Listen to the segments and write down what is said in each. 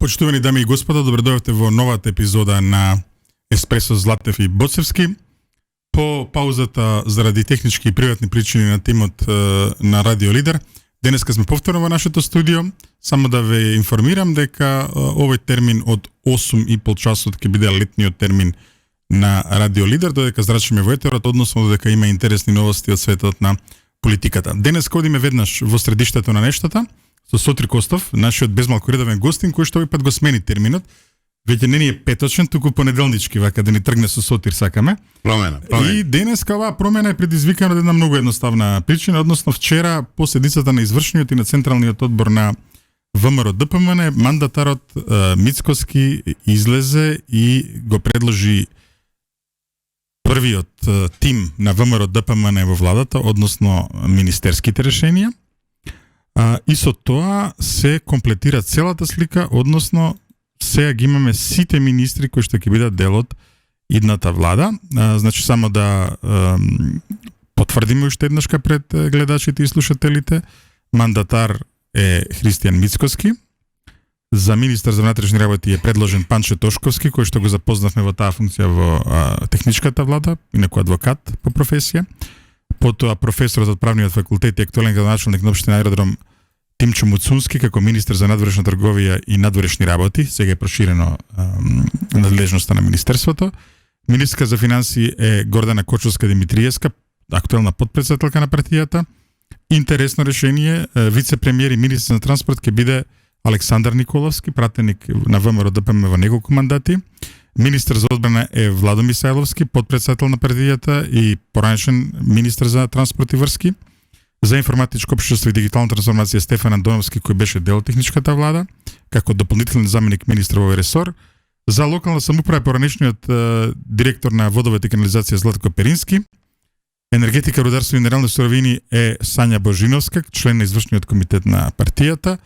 Почитувани дами и господа, добре дојдовте во новата епизода на Еспресо Златев и Боцевски. По паузата заради технички и приватни причини на тимот на Радио Лидер, денеска сме повторно во нашето студио. Само да ве информирам дека овој термин од 8,5 часот ќе биде летниот термин на Радио Лидер, додека зрачиме во етерот, односно додека има интересни новости од светот на политиката. Денес одиме веднаш во средиштето на нештата со Сотир Костов, нашиот безмалку редовен гостин, кој што овој пат го смени терминот. Веќе не ни е петочен, туку понеделнички, вака да ни тргне со Сотир сакаме. Промена. И денеска оваа промена е предизвикана од една многу едноставна причина, односно вчера по седницата на извршниот и на Централниот одбор на ВМРО ДПМН, мандатарот Мицкоски излезе и го предложи првиот тим на ВМРО ДПМН во владата, односно министерските решенија. И со тоа се комплетира целата слика, односно сега ги имаме сите министри кои што ќе бидат дел од идната влада. Значи само да потврдиме уште еднашка пред гледачите и слушателите, мандатар е Христијан Мицкоски. За министар за внатрешни работи е предложен Панче Тошковски, кој што го запознавме во таа функција во техничката влада, инаку адвокат по професија. Потоа професорот од правниот факултет и актуелен градоначалник на општина Аеродром Тимчо Муцунски како министер за надворешна трговија и надворешни работи, сега е проширено надлежноста на министерството. Министерка за финансии е Гордана Кочовска-Димитриевска, актуелна подпредседателка на партијата. Интересно решение, вице-премиер и министер за транспорт ќе биде Александар Николовски, пратеник на ВМРО ДПМ во неколку мандати. Министер за одбрана е Владо Мисајловски, подпредседател на партијата и поранешен министер за транспорт и врски. За информатичко општество и дигитална трансформација Стефан Андоновски, кој беше дел од техничката влада, како дополнителен заменик министр во ресор. За локална самоуправа поранешниот директор на водовете и канализација Златко Перински. Енергетика, рударство и минерални суровини е Сања Божиновска, член на извршниот комитет на партијата.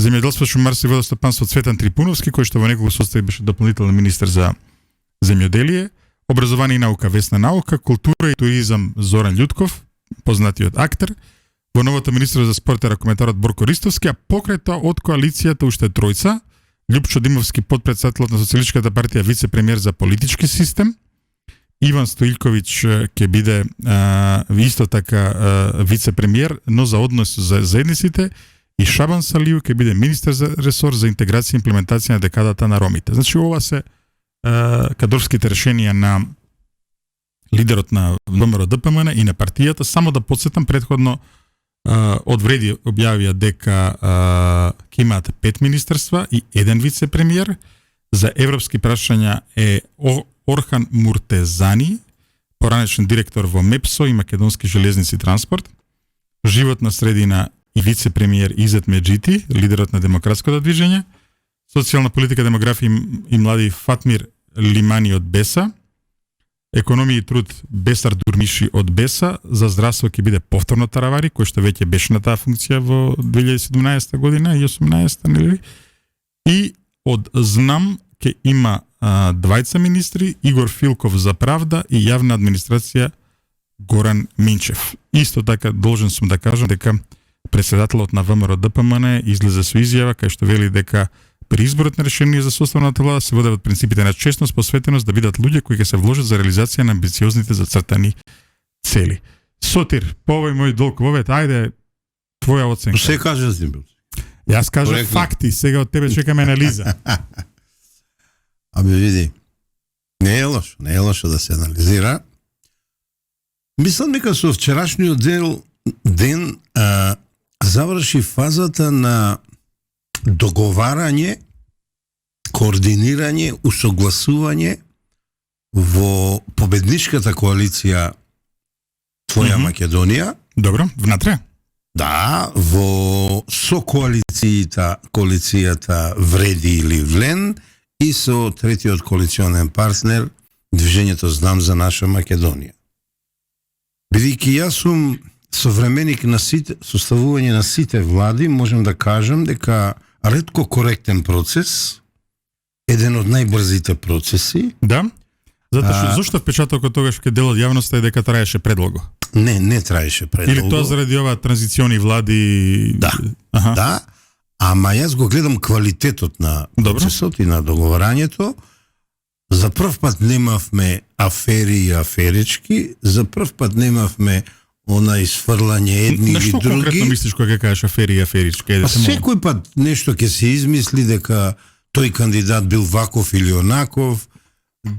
Земјоделство, шумарство и водостопанство Цветан Трипуновски, кој што во неколку состави беше дополнителен министер за земјоделие. Образование и наука Весна Наука, култура и туризам Зоран Љутков, познатиот актер. Во новото министерство за спорт е ракометарот Борко Ристовски, а покрај тоа од коалицијата уште тројца: Љупчо Димовски, подпредседателот на Социјалистичката партија, вице-премиер за политички систем. Иван Стоилковиќ ќе биде исто така вице-премиер, но за однос за заедниците, и Шабан Салију ќе биде министер за ресор за интеграција и имплементација на декадата на ромите. Значи ова се кадровските решенија на лидерот на ВМРО ДПМН и на партијата. Само да подсетам, предходно од вреди објавија дека ќе имаат 5 министерства и 1 вице-премиер. За европски прашања е Орхан Муртезани, поранешен директор во МЕПСО и Македонски железници транспорт. Животна средина и вице-премиер Изет Меджити, лидерот на демократското движење. Социјална политика, демографија и млади Фатмир Лимани од БЕСА. Економија и труд Бесар Дурмиши од БЕСА. За здравство ќе биде повторно Таравари, кој што веќе беше на таа функција во 2017 година и 2018, нели? И од ЗНАМ ќе има двајца министри: Игор Филков за правда и јавна администрација Горан Минчев. Исто така должен сум да кажам дека председателот на ВМРО ДПМН излезе со изјава кај што вели дека при изборот на решение за составната влада се водат принципите на честност, посветеност, да бидат луѓе кои ќе се вложат за реализација на амбициозните зацртани цели. Сотир, по овој мој долг вовет, ајде твоја оценка. Се кажа Зимбел. Јас кажав факти, сега од тебе чекаме анализа. Абе види, не е лошо да се анализира. Мислам дека со вчерашниот ден заврши фазата на договарање, координирање, усогласување во победничката коалиција Твоја Македонија. Добро, внатре? Да, во со коалицијата Вреди или Влен и со третиот коалиционен партнер Движењето Знам за наша Македонија. Бидејќи јас сум современик на сите, составување на сите влади, можам да кажам дека ретко коректен процес, еден од најбрзите процеси. Да? Зошто впечатокот тогаш кај дел од јавноста е дека траеше предолго? Не траеше предолго. Или тоа заради ова транзициони влади? Да. Да, Ама јас го гледам квалитетот на Добро. процесот и на договарањето. За прв пат немавме афери и аферички, за прв пат немавме она изфрлање едни На или што конкретно други. мислиш кога ќе кажеш афери и аферички? А секој пат нешто ќе се измисли дека тој кандидат бил ваков или онаков,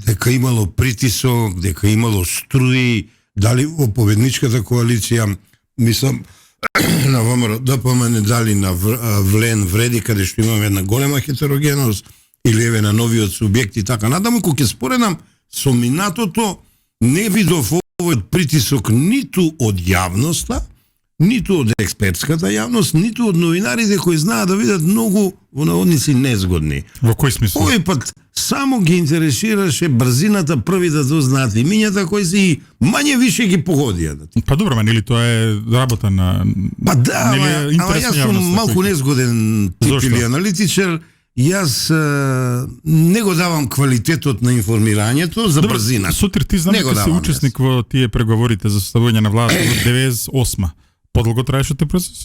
дека имало притисок, дека имало струи, дали во победничката коалиција, мислам, на ВМРО ДПМН, дали на Влен вреди, каде што имаме една голема хетерогеност, или еве на новиот субјект и така натаму, кога ќе споредам со минатото, не видов овој притисок ниту од јавноста, ниту од експертската јавност, ниту од новинарите кои знаат да видат многу во наводници незгодни. Во кој смисол? Овој пат само ги интересираше брзината први да дознаат имињата кои си мање више ги погодија. Па добро, нели тоа е работа на... Па да, Нели е ама интерес јас на сум јавноста, малку кој- незгоден тип Зошто? или аналитичар. Јас не го давам квалитетот на информирањето за брзина. Сутир ти знам Не го дека си давам учесник во тие преговорите за составување на владата во 98. Подолго траеше тој процес?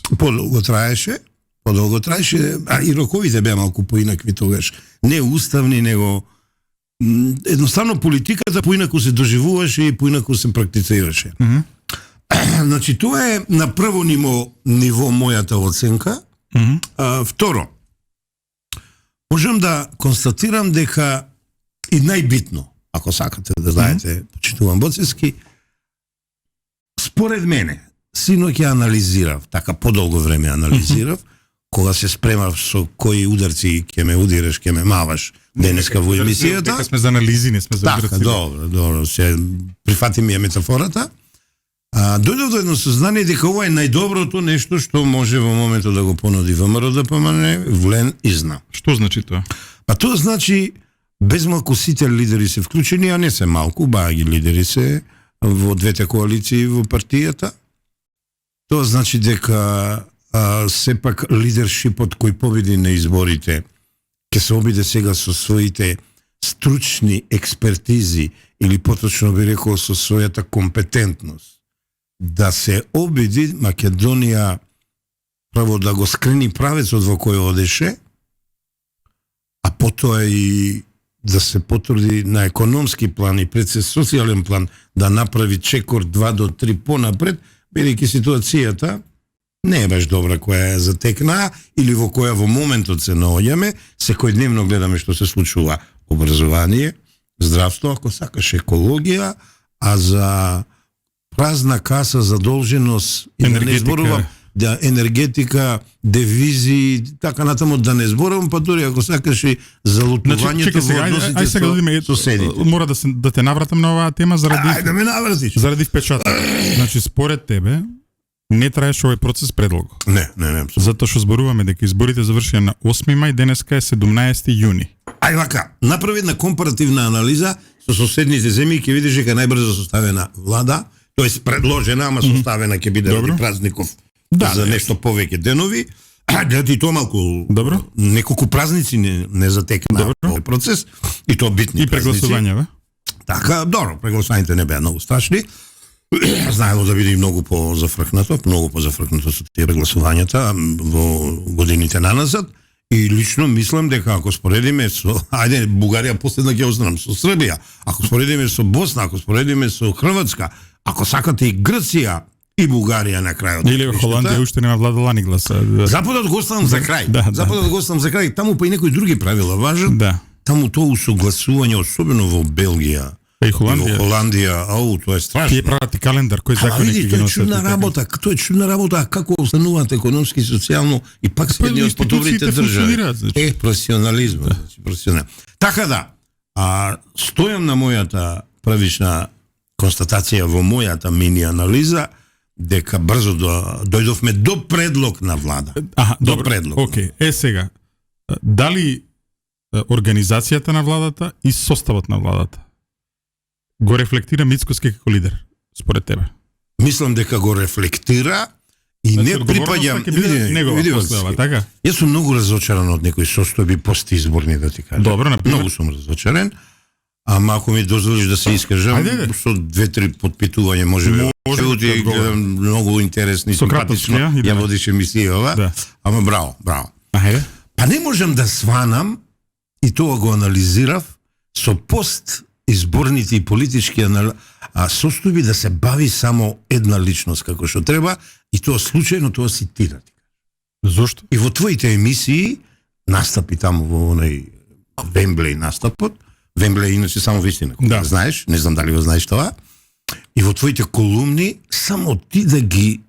Подолго траеше, а и роковите беа малку поинакви тогаш. Не уставни, него едноставно политиката поинаку се доживуваше и поинаку се практицираше. Значи, тоа е на прво ниво мојата оценка. Второ, можам да констатирам дека и најбитно, ако сакате да знаете, почитувам Боцевски, според мене, синоќ ја анализирав, така подолго време анализирав, кога се спремав со кои ударци ќе ме удираш, ќе ме маваш денеска во емисијата. Дека сме за анализи, не сме за Така, ударци. добро, се прифати ми ја метафората. Дојдов до едно сознание дека ова е најдоброто нешто што може во моментот да го понуди ВМРО ДПМН, Влен и ЗНА. Што значи тоа? Па тоа значи без малку сите лидери се вклучени, а не се малку, баги лидери се во двете коалиции во партијата. Тоа значи дека сепак лидершипот кој победи на изборите ќе се обиде сега со своите стручни експертизи или поточно би рекол со својата компетентност да се обиди Македонија право да го скрени правецот во кој одеше, а потоа и да се потруди на економски план и пред се социјален план да направи чекор 2 до 3 понапред, бидејќи ситуацијата не е баш добра која е затекна или во која во моментот се наоѓаме, секојдневно гледаме што се случува образование, здравство, ако сакаш екологија, а за празна каса, задолженост и да не Енергетика. зборувам да енергетика, девизи, така натаму да не зборувам, па дури ако сакаш и залутувањето чекај во сега, односите сега да видиме, со соседите. мора да те навратам на оваа тема Ајде да заради ме навратиш. заради впечаток. Значи според тебе не траеше овој процес предолго. Не. Затоа што зборуваме дека изборите завршија на 8 мај, денеска е 17 јуни. Ај вака, направи една компаративна анализа со соседните земји и ќе видиш дека најбрзо составена влада, тоест предложена, ама составена ќе биде Добро. ради празников Да, за да. нешто повеќе денови. Гледа и тоа малку Добро. неколку празници не затекна Добро. овој процес и тоа битни И празници. прегласување, бе? Така, добро, прегласувањето не беа многу страшни. Знаело да биде и многу позафркнато со тие прегласувањата во годините наназад. И лично мислам дека ако споредиме со, ајде, Бугарија последна ќе останам со Србија, ако споредиме со Босна, ако споредиме со Хрватска, ако сакате и Грција и Бугарија на крајот. Или Холандија уште нема владала ни гласа. Западот го оставам за крај. Да, да. Западот го оставам за крај. Таму па и некои други правила важат. Да. Таму тоа усогласување, особено во Белгија И и во Холандија. Холандија, тоа е страшно. Тие прават и календар, кој Ама закони види, ќе ги тоа е носат. чудна и така. работа, тоа е чудна работа, а како остануваат економски и социјално и пак се Па, едни од подобрите институциите функционираат, држави. значи. Професионализмот, значи, професионализм. Така да, стојам на мојата првична констатација во мојата мини анализа дека брзо дојдовме до предлог на влада. Аха, До добро. предлог. Океј, сега, дали организацијата на владата и составот на владата го рефлектира Мицкоски како лидер, според тебе? Мислам дека го рефлектира и Значи, не припаѓам. ќе биде негова после ова, така? Јас сум многу разочаран од некои состојби постизборни, да ти кажам. Добро, например. Многу сум разочарен. Ама ако ми дозволиш да се искажам, Ајде. со 2-3 подпитувања може би. Може да ти одговорам. Многу интересни, Со краточки, симпатично. ја, идеме. Ја водиш емисија ова. Да. Ама браво. Ајде. Па не можам да сванам, и тоа го анализирав, со пост изборните и политички состојби да се бави само една личност како што треба, и тоа случајно тоа цитира. Зошто? И во твоите емисии, настапи таму во оној Вемблеј настапот, Вемблеј иначе само вистина, Да. знаеш, не знам дали го знаеш тоа, и во твоите колумни, само ти да ги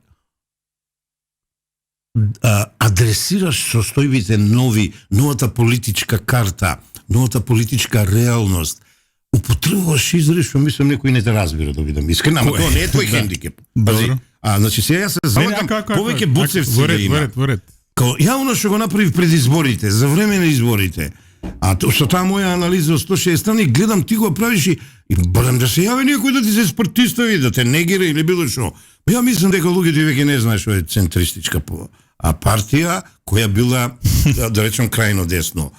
адресираш состојбите нови, новата политичка карта, новата политичка реалност, употребуваш изрази што мислам некој не те разбира, да бидам искрен, ама тоа не е твој хендикеп. Добро. Значи сега се залагам повеќе боцевци да има. Во ред. Као јавно што го направив пред изборите, за време на изборите, со таа моја анализа од 160 страни, гледам ти го правиш и барам да се јави некој да ти се спортистави, да те негира или било што. Ја мислам дека луѓето веќе не знаеш што е центристичка партија, која била, да речем, крајно десно.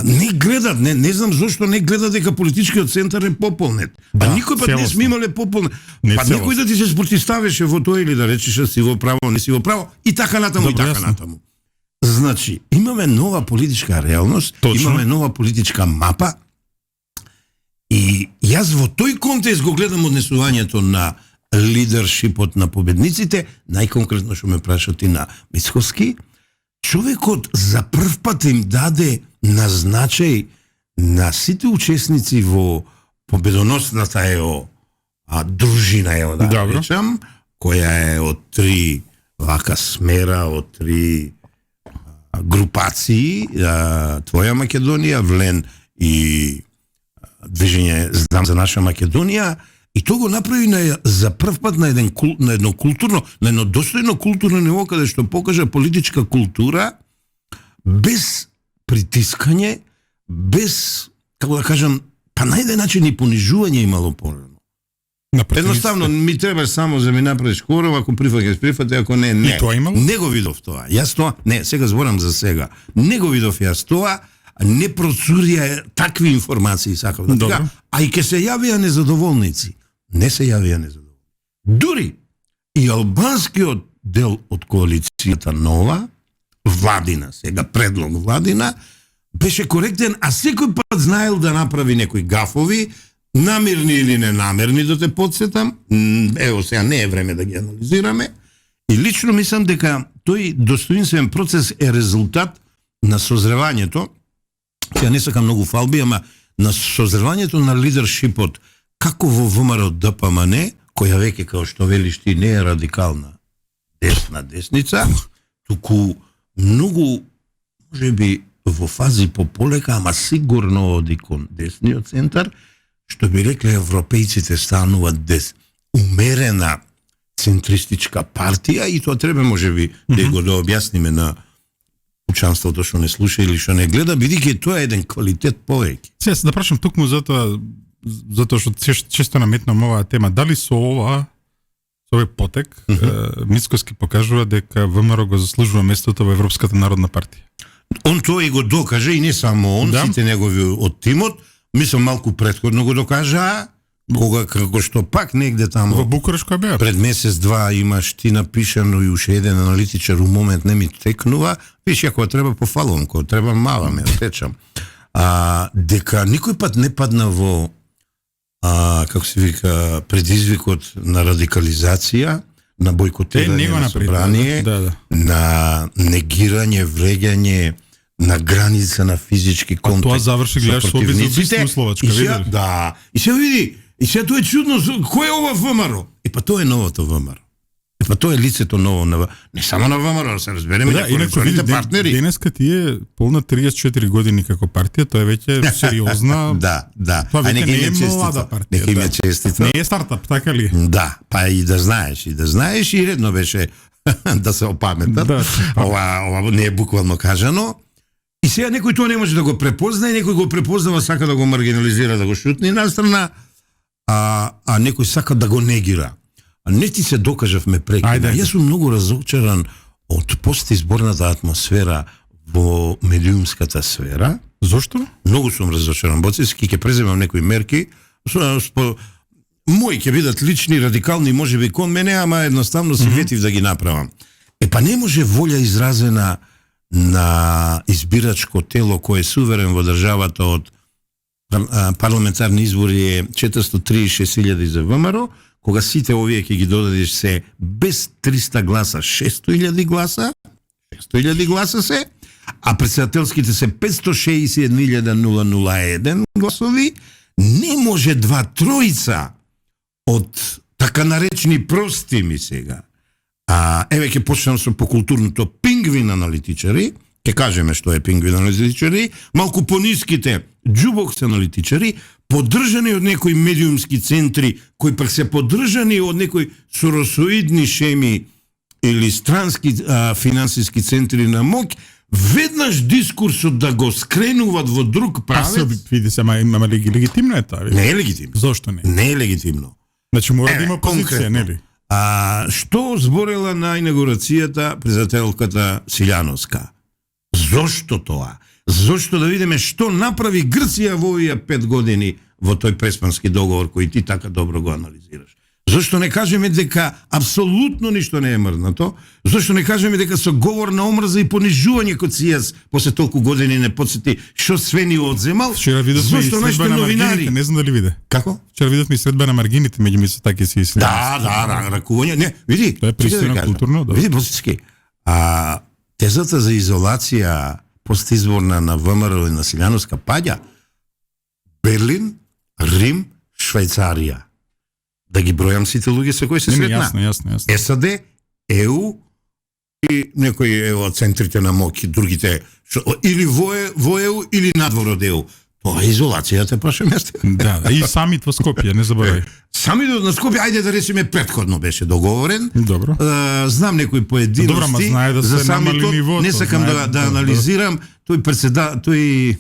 Не гледат, не знам зошто не гледат дека политичкиот центар е пополнет. Да, никој пат не сме имале пополнет. Па некој да ти се спротиставеше во тоа или да речеш да си во право, не си во право, и така натаму, Добре, и така јасно. натаму. Значи, имаме нова политичка реалност, Точно. имаме нова политичка мапа, и јас во тој контекст го гледам однесувањето на лидершипот на победниците, најконкретно што ме прашат и на Мицкоски, човекот за прв пат им даде на значај на сите учесници во победоносната дружина, да Добро. речам, која е од три вака смера, од три групации, Твоја Македонија, Влен и Движење Знам за наша Македонија, и тоа го направи за прв пат на едно културно, на едно достојно културно ниво, каде што покажа политичка култура без притискање, без, како да кажам, па на еден начин и понижување имало порано. Едноставно ми треба само за ми направиш коров, ако прифати, ако не, не. И тоа имало? Не го видов тоа. Јас тоа, не, сега зборам за сега. Не го видов јас тоа, не процурија такви информации, сакав да Добро. така, а и ке се јавија незадоволници. Не се јавија незадоволници. Дури и албанскиот дел од коалицијата нова, владина, сега предлог владина, беше коректен, а секој пат знаел да направи некои гафови, намерни или ненамерни, да те подсетам. Ево сега не е време да ги анализираме. И лично мислам дека тој достоинствен процес е резултат на созревањето, сега не сакам многу фалби, ама на созревањето на лидершипот, како во ВМРО ДПМН, која веќе, како што велиш ти, не е радикална десна десница, туку многу, може би, во фази пополека, ама сигурно оди кон десниот центар, што би рекле европејците стануваат умерена центристичка партија, и тоа треба можеби да го да објасниме на учанството што не слуша или што не гледа, бидејќи тоа е еден квалитет повеќе. Сега се да прашам токму затоа што често наметнам оваа тема, дали со овој потек Мицкоски покажува дека ВМРО го заслужува местото во Европската народна партија? Он тоа и го докаже, и не само он, Да. сите негови од тимот, мислам малку претходно го докажа, кога како што пак негде таму Во Букуреш која беа? пред месец-два имаш ти напишано и уште еден аналитичар у момент не ми текнува, виж, ако треба пофалувам, кога треба маваме, речам. Дека никој пат не падна во како се вика, предизвикот на радикализација, на бойкотирање на собрание, на негирање, вреѓање, на граница на физички контакт. Тоа заврши, гледаш, со убиство Словачка, видели? Да, и се види, и се тоа е чудно, кој е ова ВМРО? Па тоа е новото ВМРО. Па тоа е лицето ново на не само на ВМРО, да се разбереме, Да, инаку види, партнери. денеска ти е полна 34 години како партија, тоа е веќе сериозна. Да. Тоа веќе нека не им е честита. млада партија. Нека им честита. Не е стартап, така ли? Да, па и да знаеш, и редно беше да се опаметат. Да. Ова не е буквално кажано. И сега некој тоа не може да го препозна, и некој го препознава, сака да го маргинализира, да го шутни настрана, а некој сака да го негира. А не ти се докажавме прекина. Јас сум многу разочаран од постизборната атмосфера во медиумската сфера. Зошто? Многу сум разочаран. Боцевски ќе преземам некои мерки. Мои ќе бидат лични, радикални, можеби кон мене, ама едноставно се ветив да ги направам. Па не може волја изразена на избирачко тело кој е суверен во државата од парламентарни избори е 436.000 за ВМРО, кога сите овие ќе ги додадеш се без 300 гласа, 600.000 гласа, 600.000 гласа се, а председателските се 561.001 гласови, не може два тројца од така наречени прости ми сега. Еве ќе почнам со покултурното пингвин аналитичари, ќе кажеме што е пингвин аналитичари, малку пониските џубокс аналитичари, поддржани од некои медиумски центри, кои пак се поддржани од некои соросоидни шеми или странски финансиски центри на моќ, веднаш дискурсот да го скренуваат во друг правец. Види се, ама легитимно е тоа? Не е легитимно. Зошто не? Не е легитимно. Значи мора да има позиција, нели? Што зборела на инаугурацијата председателката Силјановска? Зошто тоа? Зошто да видиме што направи Грција во овие 5 години во тој преспански договор кој ти така добро го анализираш? Зошто не кажеме дека апсолутно ништо не е мрднато? Зошто не кажеме дека со говор на омрза и понижување кој Цијас после толку години не подсети што све ни одземал? Вчера видовме и средба на маргините, не знам дали виде. Како? Вчера видовме и средба на маргините меѓу Мицотаки и Силјановски. Да, ракување. Не, види. Тоа е пристойно културно, да. Види, Босицки, тезата за изолација постизборна на ВМРО и на Силјановска паѓа. Берлин, Рим, Швајцарија. Да ги бројам сите луѓе со кои се сретна. Јасно. САД, ЕУ и некои од центрите на моќ, другите или во ЕУ или надвор од ЕУ. Тоа е изолацијата праше место. Да, и самит во Скопје, не заборај. Самитот на Скопје, ајде да речеме предходно беше договорен. Добро. Знам некои поединости. Добро, ма знае да за се намали самитот, нивото. не сакам да анализирам. Тој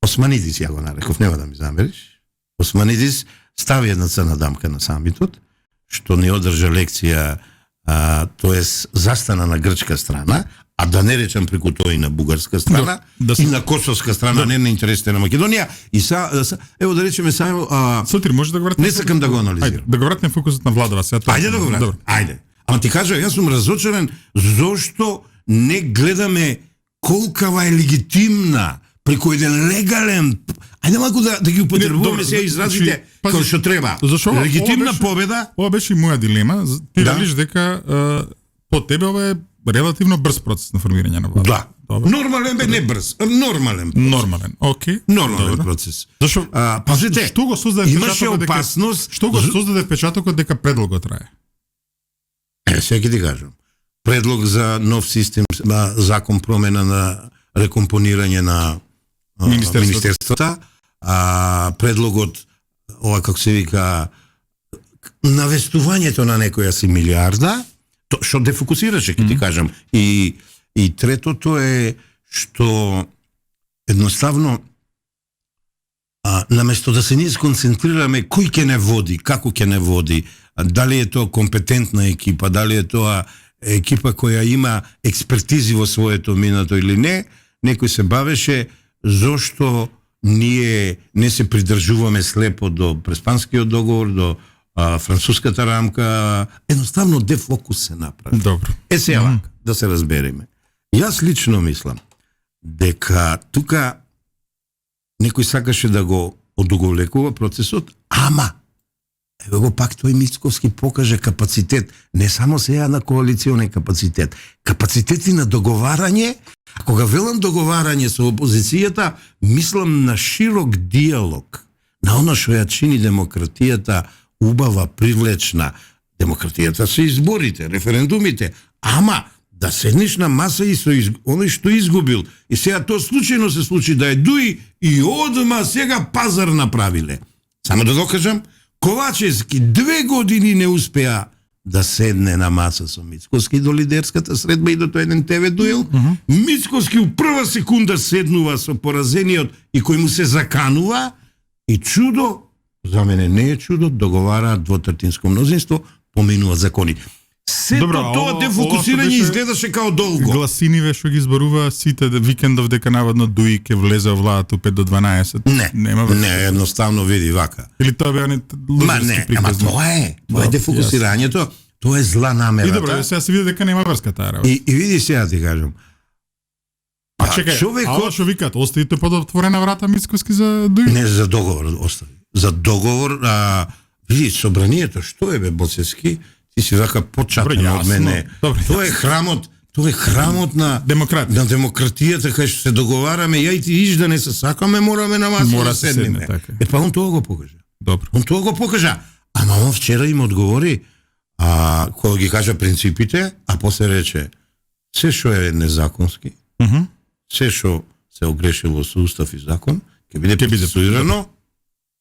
Османидис ја го нареков, нема да ми замериш. Османидис стави една црна дамка на самитот, што не одржа лекција, тоест застана на грчка страна, а да не речам преку тоа и на бугарска страна, и на косовска страна, не на интересите на Македонија, и ево да речеме само... Сотир, може да го вратим? Не сакам да го анализирам. Ајде, да го вратим фокусот на владава сега. Ајде да го вратим, ајде. Ама ти кажа, јас сум разочарен зошто не гледаме колкава е легитимна преку еден легален... Ајде малку да ги употребуваме сега изразите кои што треба. Легитимна победа. Ова беше и моја дилема. Ти велиш дека по тебе ова е релативно брз процес на формирање на влада. Да. Нормален бе, не брз. Нормален. Нормален. Окей. Нормален процес. Зашо? Пазите. Што го создаде имаше опасност. Што го создаде впечатокот дека предлого трае? Сега ќе ти кажам. Предлог за нов систем, закон промена на рекомпонирање на Министерствата, предлогот, ова како се вика, навестувањето на некоја си милиарда, што дефокусираше, ќе ти кажам. И третото е што едноставно наместо да се ние сконцентрираме кој ќе не води, како ќе не води, дали е тоа компетентна екипа, дали е тоа екипа која има експертизи во своето минато или не, некој се бавеше зошто ние не се придржуваме слепо до преспанскиот договор, до француската рамка, едноставно дефокус се направи. Добро. Сега, да се разбереме. Јас лично мислам дека тука некој сакаше да го одуговлекува процесот, ама еве го пак тој Мицковски покаже капацитет, не само сега на коалиционен капацитет, капацитети на договарање. Кога велам договарање со опозицијата, мислам на широк диалог, на она што ја чини демократијата убава, привлечна. Демократијата се изборите, референдумите, ама да седнеш на маса и со оној што изгубил. И сега тоа случајно се случи да е дуи и одма сега пазар направиле. Само да докажам, Ковачевски 2 години не успеа да седне на маса со Мицковски до лидерската средба и до тој еден ТВ дуел. Мицковски у прва секунда седнува со поразениот и кој му се заканува и чудо, за мене не е чудо, договараат двотретинско мнозинство, поминуваат закони. Сето тоа дефокусирање изгледаше као долго. Гласиниве што ги зборува сите викендов дека наводно Дуи ќе влезе во владата 5 до 12. Не, едноставно види вака. Или тоа беа не, ама тоа е дефокусирањето. тоа е зла намера. И добро, сега се види дека нема врска таа работа. И види сега ти кажам. А чекај, ала што викаат, оставите под отворена врата Мицкоски за дуј? Не, за договор остави. За договор, види, собранието, што е бе, Боцевски, ти си вака початен од мене. Тоа е храмот на демократија. На демократијата, кај што се договараме, ја и ти иш да не се сакаме, мораме на маса да седнеме. Така. Па он тоа го покажа. Добро. Он тоа го покажа. Ама он вчера им одговори, кога ги кажа принципите, а после рече, се што е незаконски, се што се огрешило со устав и закон, ќе биде процесуирано.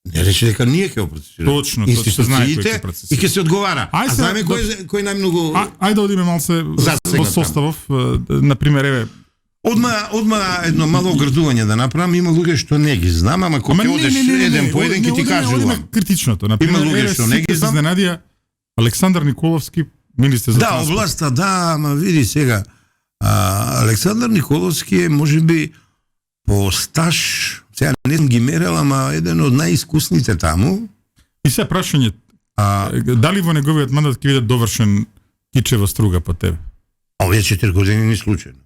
Не рече дека ние ќе го процесираме. Точно, институциите и ќе се одговара. А знаеме кој најмногу Ајде одиме малце во составов, на пример еве Одма едно мало оградување да направам, има луѓе што не ги знам, ама кога ќе одеш еден по еден ќе ти кажувам. Одиме критичното, на пример луѓе што не ги знам. Изненадија Александар Николовски, министер за транспорт. Да, областа, да, ама види сега, Александар Николовски е можеби по стаж, сега не сум ги мерел, ама еден од најискусните таму. И се прашање, дали во неговиот мандат ќе биде довршен кичева струга по тебе? Овие 4 години не случајно.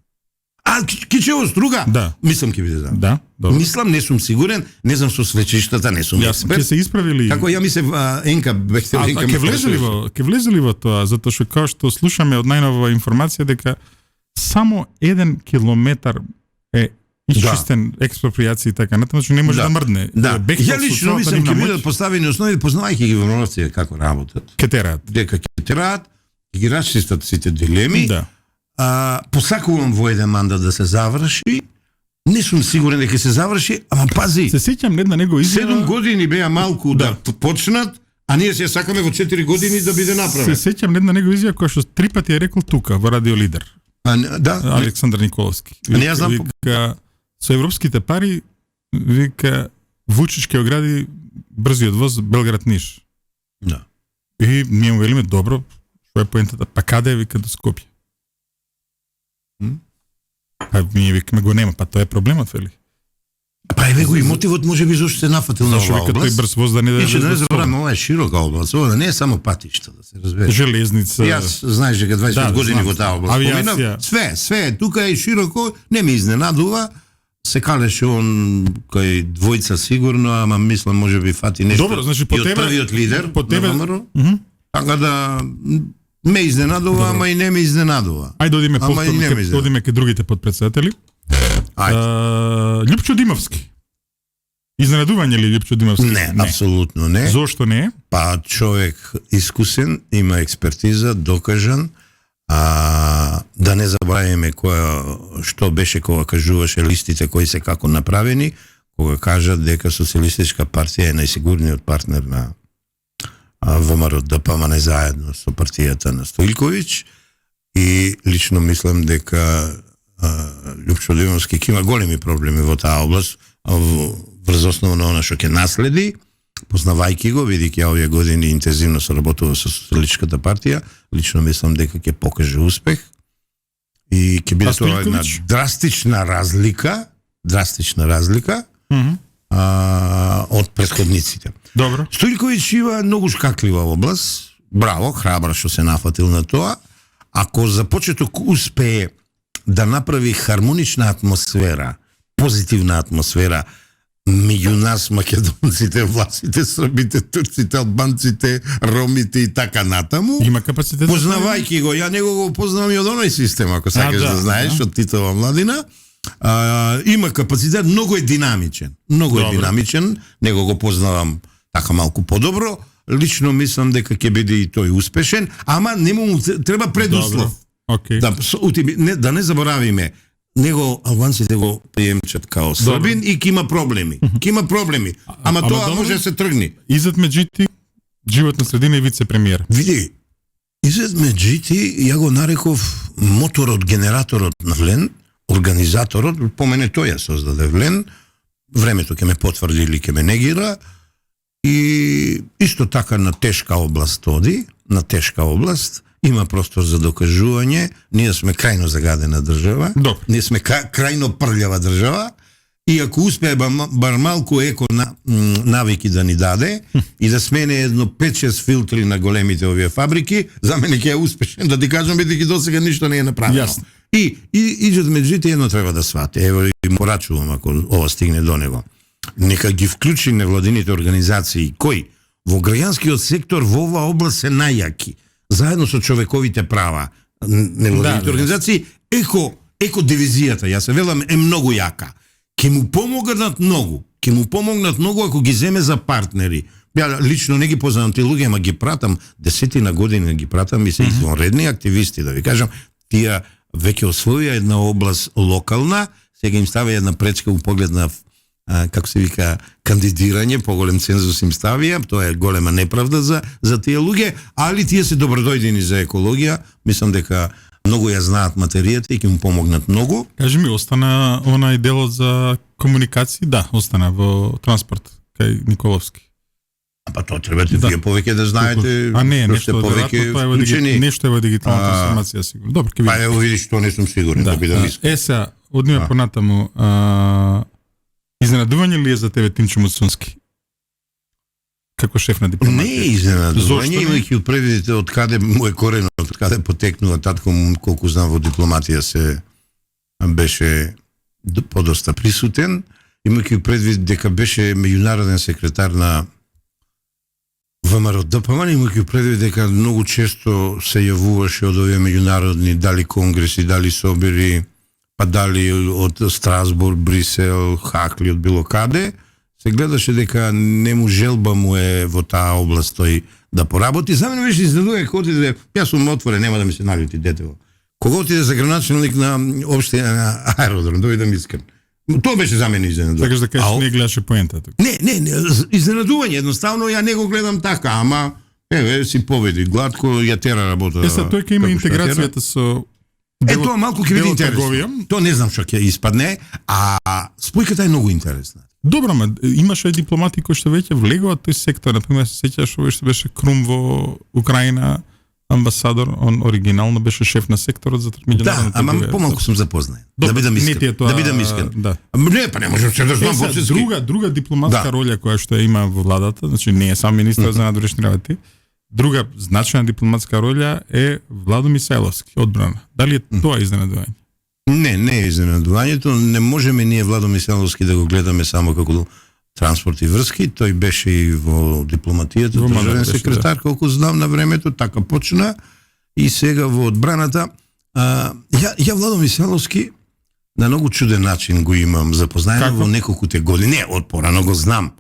Кичево струга? Да. Мислам ќе биде за. Да, добро. Мислам, не сум сигурен, не знам со свечиштата, не сум експерт. Ќе се исправили. Како ја мислев Енка Бехтел, Енка. Ќе влезли во тоа, затоа што како што слушаме од најнова информација дека само 1 километар е исчистен експроприација и така натаму, што не може да мрдне. Да. Ја лично мислам ќе бидат поставени основи, познавајќи ги врновци како работат. Ке тераат. Дека ќе тераат, ќе ги расчистат сите дилеми. Да. Посакувам во еден мандат да се заврши. Не сум сигурен дека се заврши, ама пази. Се сеќам една негова изјава. 7 години беа малку да почнат, а ние се сакаме во 4 години да биде направено. Се сеќам една негова изјава која што 3 пати е рекол тука во Радио Лидер. Да. Александар Николовски. Не ја знам. Вика, со европските пари, вика, Вучич ќе огради брзиот воз Белград-Ниш. Да. И ние му велиме, добро, што е поентата? Па каде е, вика, до Скопје? Па ние викаме го нема, па тоа е проблемот, вели. Па еве го и мотивот можеби зашто се нафатил на оваа област. Тој брз воз да не да не забораваме, ова е широка област, ова не е само патишта, да се разбере. Железница. Јас знаеш дека 20 години во таа област поминав. Све е тука е широко, не ме изненадува. Се калеше он кај двојца сигурно, ама мислам можеби фати нешто. Добро, значи по тебе првиот лидер, по тебе. Така да ме изненадува, ама и не ме изненадува. Ајде одиме повторно, одиме кај другите подпредседатели. Љупчо Димовски. Изненадување ли Љупчо Димовски? Не, апсолутно не. Зошто не? Па човек искусен, има експертиза, докажан. Да не забравиме што беше кога кажуваше листите кои се како направени, кога кажат дека Социјалистичка партија е најсигурниот партнер на ВМРО ДПМН заедно со партијата на Стоилковиќ, и лично мислам дека Љупчо Димовски ќе има големи проблеми во таа област, врз основа на она што ќе наследи, познавајќи го, бидејќи овие години интензивно соработува со Социјалистичката партија, лично мислам дека ќе покаже успех и ќе биде тоа една драстична разлика од претходниците. Добро. Стојковиќ има многу шкаклива област, браво, храбро што се нафатил на тоа. Ако за почеток успее да направи хармонична атмосфера, позитивна атмосфера меѓу нас македонците, власите, србите, турците, албанците, ромите и така натаму. Има капацитет. Познавајќи го, ја него го познавам и од оној систем, ако сакаш да знаеш, од Титова младина. Има капацитет, многу е динамичен. Него го познавам така малку подобро. Лично мислам дека ќе биде и тој успешен, ама нему треба предуслов. Да не заборавиме, него албанците го приемчат као србин и ќе има проблеми. Ама тоа може да се тргни. Изет Меджити, животна средина и вице-премиер. Види, Изет Меджити, ја го нареков моторот, генераторот на Влен, организаторот, по мене тој ја создаде Влен, времето ќе ме потврди или ќе ме негира, и исто така на тешка област има простор за докажување. Ние сме крајно загадена држава. Ние сме крајно прљава држава и ако успее бар малку навики да ни даде и да смене едно 5-6 филтри на големите овие фабрики, за мене ќе е успешен, да ти кажам, бидејќи досега ништо не е направено. Јасно. И меѓутоа едно треба да свати. Ево и порачувам ако ова стигне до него. Нека ги вклучи невладините организации кои во граѓанскиот сектор во оваа област се најјаки, заедно со човековите права. Невладините организации, еко дивизијата, јас се велам, е многу јака. Ќе му помогнат многу ако ги земе за партнери. Ја лично не ги познавам тие луѓе, ама ги пратам десетина години, ги пратам и се извонредни активисти, да ви кажам, тие веќе освоија една област локална, сега им ставија една пречка у поглед на како се вика, кандидирање, поголем цензус им ставија, тоа е голема неправда за тие луѓе, али тие се добродојдени за екологија, мислам дека многу ја знаат материјата и ќе му помогнат многу. Кажи ми, остана онај делот за комуникација? Да, остана во транспорт кај Николовски. Па тоа треба вие повеќе да знаете. А не, нешто повеќе нешто е во дигиталната трансформација сигурно. Добро, ќе видиме. Па ево видиш, тоа не сум сигурен да бидам искрен. Сега, одниме понатаму, изненадување ли е за тебе Тимчо Муцунски? Како шеф на дипломатија? Не е изненадување, имајќи предвид од каде му е коренот, од каде потекнува татко му, колку знам во дипломатија се беше подоста присутен, имајќи предвид дека беше меѓународен секретар на ВМРО ДПМН, имајќи предвид дека многу често се јавуваше од овие меѓународни дали конгреси, дали собери, па дали од Страсбург, Брисел, Хакли, од било каде, се гледаше дека не му желба му е во таа област тој да поработи. За мене беше изненадување кога отиде, јас сум отворен, нема да ми се налјути детево. Кога отиде за граначелник на општина на аеродром, да бидам искрен. Тоа беше за мене изненадување. Сакаш да кажеш не гледаше поента тука? Не, изненадување, едноставно ја не го гледам така, ама еве си победи гладко, ја тера работа. Сега тој ќе има интеграцијата со тоа малку ќе биде интересно. Тоа не знам што ќе испадне, а спојката е многу интересна. Добро, ма имаше дипломати кои што веќе влегува тој сектор, например се сеќаш овој што беше Крум во Украина, амбасадор, он оригинално беше шеф на секторот за меѓународна трговија. Да, ама помалку сум запознаен. Да бидам искрен. Да бидам искрен. Да. Не, па не можам се да знам почетски. Друга дипломатска роља која што има во владата, значи не е сам министер за надворешни работи. Друга значајна дипломатска роља е Владо Мисајловски, одбрана. Дали е тоа изненадување? Не е изненадувањето. Не можеме ние Владо Мисајловски да го гледаме само како транспорт и врски. Тој беше и во дипломатијата, државен секретар, колку знам на времето, така почна и сега во одбраната. Ја Владо Мисајловски на многу чуден начин го имам запознаено во неколкуте години. Не, од порано го знам.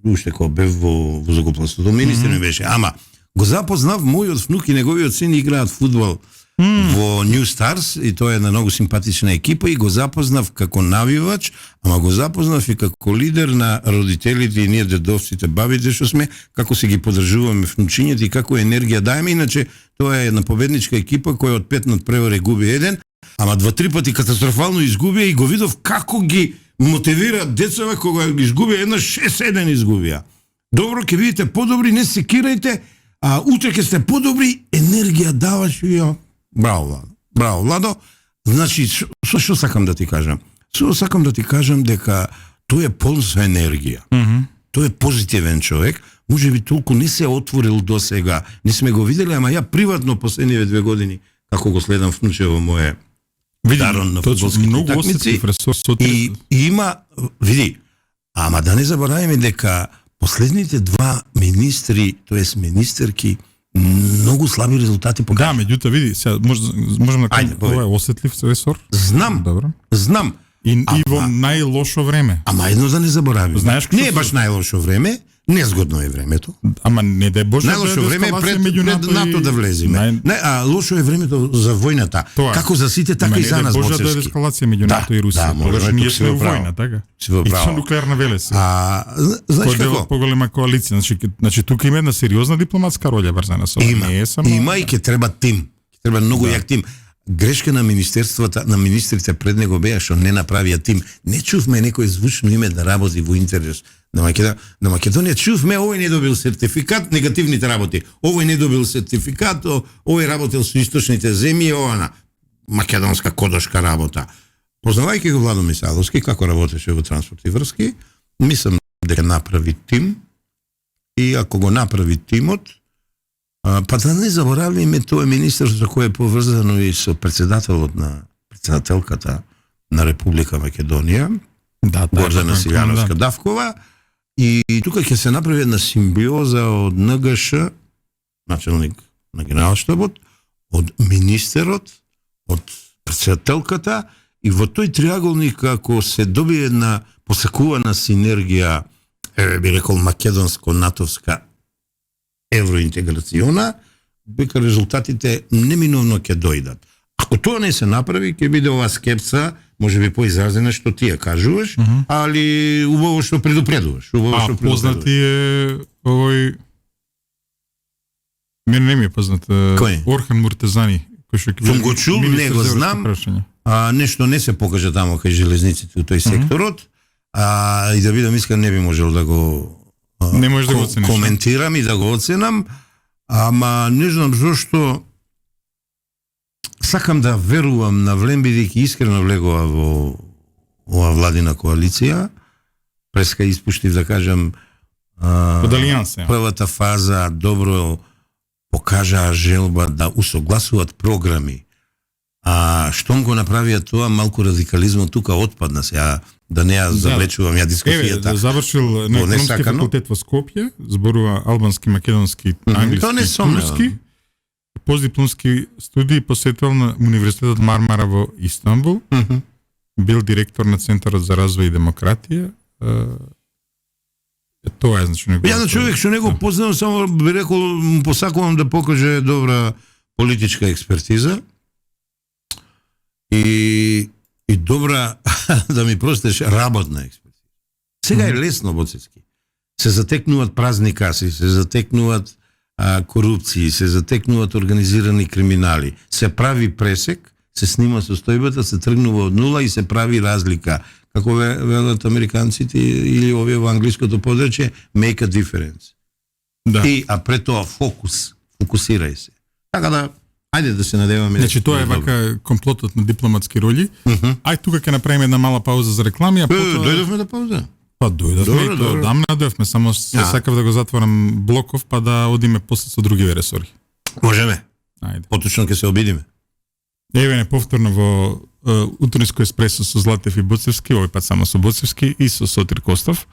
Уште кога бев во зокоплството, министер ми беше, ама го запознав, мојот внук и неговиот син играат фудбал во New Stars и тоа е една многу симпатична екипа и го запознав како навивач, ама го запознав и како лидер на родителите и ние дедовците, бабите што сме, како се ги поддржуваме внучињата и како енергија даеме, иначе тоа е една победничка екипа која од 5 надпревари губи еден, ама 2-3 пати катастрофално изгубија и го видов како ги мотивираат децава кога ги изгубија една 6-7 изгубија. Добро, ќе видите подобри, не се кирајте, а утре ќе сте подобри, енергија даваш и ја. Браво, Владо. Значи, што сакам да ти кажам? Сакам да ти кажам дека тој е полн со енергија. Тој е позитивен човек. Може би толку не се отворил до сега. Не сме го видели, ама ја приватно последниве 2 години, како го следам внучево мое дарон на фудбалските такмици. И има, види, ама да не забораваме дека последните 2 министри, тоест министерки, многу слаби резултати покажа. Да, меѓутоа види, сега можем да кажем ова е осетлив ресор. Знам. Добро. Знам. И во најлошо време. Ама едно да не забораваме. Знаеш не е баш најлошо време, незгодно е времето. Ама не да е Боже најлошо време е пред НАТО да влеземе. Не, а лошо е времето за војната. Како за сите, така и за нас Боже да е ескалација меѓу НАТО и Русија. Тогаш ние сме во војна, така? И со нуклеарна велес. Знаеш како? Поголема коалиција, значи тука има една сериозна дипломатска роља врзана со ова. Има и ќе треба тим. Ќе треба многу јак тим. Грешка на министерствата, на министрите пред него беа што не направија тим. Не чувме некој звучно име да работи во интерес на Македонија. Чувме овој не добил сертификат, негативните работи. Овој не добил сертификат, овој работел со источните земји, ова на македонска кодошка работа. Познавајќи го Владо Мисаловски, како работеше во транспорт и врски, мислам дека направи тим, и ако го направи тимот, па да не забораваме, тоа е министерство кој е поврзано и со председателката на Република Македонија, Гордана Силјановска Давкова, и тука ќе се направи една симбиоза од НГШ, начелник на генералштабот, од министерот, од председателката, и во тој триаголник, ако се добие една посакувана синергија, би рекол македонско-натовска евроинтеграциона, дека резултатите неминовно ќе дојдат. Ако тоа не се направи, ќе биде ова скепса, може би поизразена што ти ја кажуваш, али убаво што предупредуваш. Познати е овој... Мене не ми е познат. Кој? Орхан Муртезани. Сум го чул, не го знам. Нешто не се покажа тамо кај железниците у тој секторот. И да бидам искрен, не би можел да го не може да го оцениш, коментирам и да го оценам, ама не знам зошто сакам да верувам на Влем, бидејќи искрено влегува во ова владина коалиција. Преска испуштив да кажам првата фаза добро покажаа желба да усогласуваат програми. Штом го направија тоа, малку радикализмот тука отпадна сега, да не ја завлечувам ја дискусијата. Завршил на економски факултет во Скопје, зборува албански, македонски, англиски, турски. Постдипломски студии посетил на Универзитетот Мармара во Истанбул. Бил директор на Центарот за развој и демократија. Тоа е значи него. Ја на човек што не го познавам, само би рекол, му посакувам да покаже добра политичка експертиза и добра, да ми простиш, работна експертиза. Сега е лесно, Боцевски. Се затекнуваат празни каси, се затекнуваат корупции, се затекнуваат организирани криминали. Се прави пресек, се снима состојбата, се тргнува од нула и се прави разлика. Како велат американците или овие во англиското подрече, make a difference. Да. А пред тоа фокусирај се. Така да, ајде да се надеваме. Значи тоа е вака комплотот на дипломатски роли. Ај тука ќе направиме една мала пауза за реклами, а потоа дојдовме до пауза. Па дојдовме и тоа дамна дојдовме, само се сакав да го затворам блоков па да одиме после со други ресори. Можеме. Ајде. Поточно ќе се обидиме. Еве повторно во утринско еспресо со Златев и Боцевски, овој пат само со Боцевски и со Сотир Костов.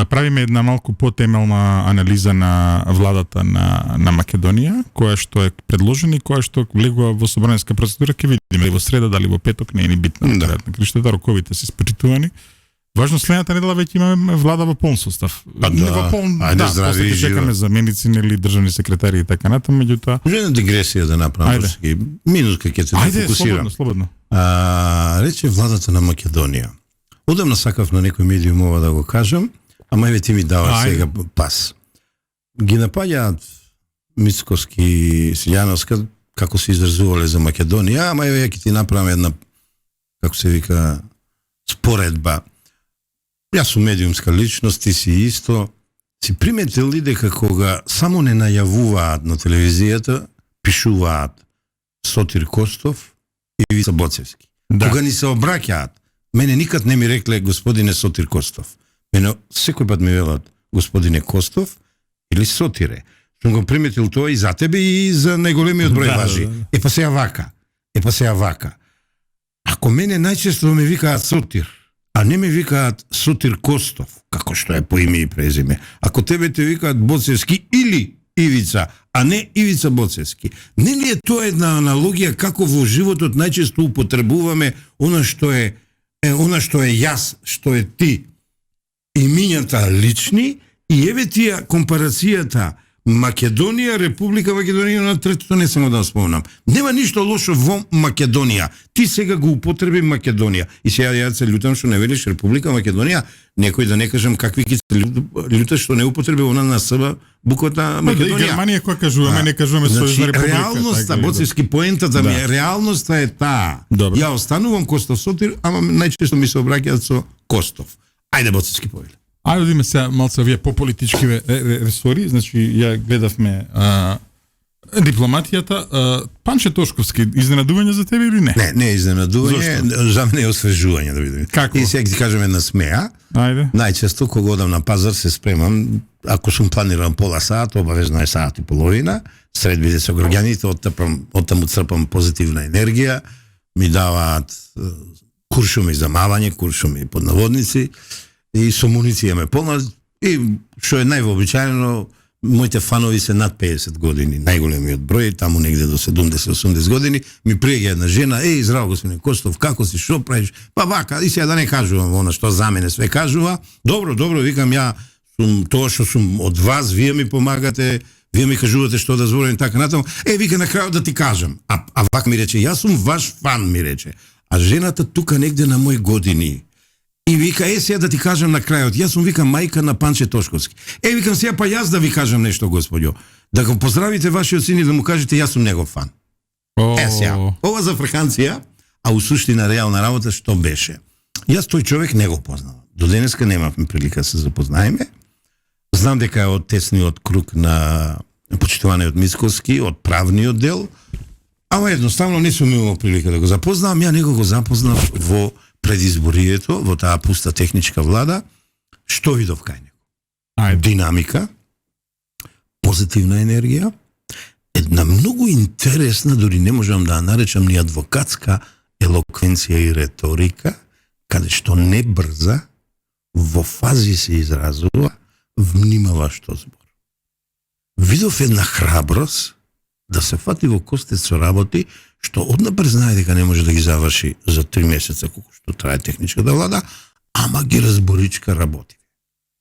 Правиме една малку потемелна анализа на владата на Македонија, која што е предложена и која што влегува во собраниска процедура, ќе видиме дали во среда, дали во петок, не е ни битно. На криштата роковите се испитувани. Важно, следната недела веќе имаме влада во полн состав. Здрави и чекаме за медицини или државни секретари и така натаму, меѓутоа. Може една дигресија да направам, минутка ќе се фокусирам. Слободно. Рече владата на Македонија. Одамна сакав на некој медиум ова да го кажам, ама еве ти ми дава сега пас. Ги напаѓаат Мицкоски и Силјановска како се изразувале за Македонија, ама еве ќе ти направам една, како се вика, споредба. Јас сум медиумска личност, ти си исто. Си приметил ли дека кога само не најавуваат на телевизијата, пишуваат Сотир Костов и Ивица Боцевски. Да. Кога ни се обраќаат, мене никад не ми рекле господине Сотир Костов. Мене секој пат ми велат господине Костов или Сотире. Сум го приметил тоа и за тебе и за најголемиот број важи. Епа сега вака. Ако мене најчесто ме викаат Сотир, а не ме викаат Сотир Костов, како што е по име и презиме. Ако тебе те викаат Боцевски или Ивица, а не Ивица Боцевски. Нели е тоа една аналогија како во животот најчесто употребуваме она што е јас, што е ти. Имињата лични и еве тија компарацијата Македонија, Република Македонија, на третото не само да спомнам. Нема ништо лошо во Македонија. Ти сега го употреби Македонија. И сега ја се љутам што не велиш Република Македонија, некој да не кажам какви ќе се љуташ што не употреби она на СБ буквата Македонија. Да, Германија која кажуваме, не кажуваме Сојузна република. Реалноста, Боцевски, поентата ми е, реалноста е таа. Ја останувам Костов Сотир, ама најчесто ми се обраќаат со Костов. Ајде, Боцевски, повели. Ајде одиме сега малце овие пополитички ресори, значи ја гледавме Дипломатијата, Панче Тошковски, изненадување за тебе или не? Не е изненадување, за мене е освежување, да видим. Како? И сега ти кажем една смеја. Ајде. Најчесто кога одам на пазар се спремам, ако сум планиран пола сат, обавезно е сат и половина, сред биде со граѓаните, оттаму црпам позитивна енергија, ми даваат куршуми за мавање, куршуми под наводници и со муниција ме полна и што е највообичаено, моите фанови се над 50 години, најголемиот број, таму негде до 70-80 години, ми приеѓа една жена, здраво господин Костов, како си, што правиш? Па вака, и сега да не кажувам она што за мене све кажува. Добро, викам, ја сум тоа што сум од вас, вие ми помагате, вие ми кажувате што да зборам и така натаму. Вика на крајот да ти кажам. А вака ми рече, јас сум ваш фан, ми рече. А жената тука негде на мои години. И вика, сега да ти кажам на крајот, јас сум, вика, мајка на Панче Тошковски. Викам, сега па јас да ви кажам нешто, господјо. Да го поздравите вашиот син и да му кажете, јас сум негов фан. Сега, ова за фраканција, а у суштина реална работа што беше. Јас тој човек не го познавам. До денеска немавме прилика да се запознаеме. Знам дека е од тесниот круг на почитуваниот Мицкоски, од правниот дел, ама едноставно не сум имал прилика да го запознавам. Ја него го запознав во предизборието, во таа пуста техничка влада. Што видов кај него? Динамика, позитивна енергија, една многу интересна, дори не можам да ја наречам ни адвокатска елоквенција и реторика, каде што не брза, во фази се изразува, внимава што збор. Видов една храброст да се фати во костец со работи, што однапред знае дека не може да ги заврши за 3 месеца колку што трае техничката влада, ама ги разборичка работи.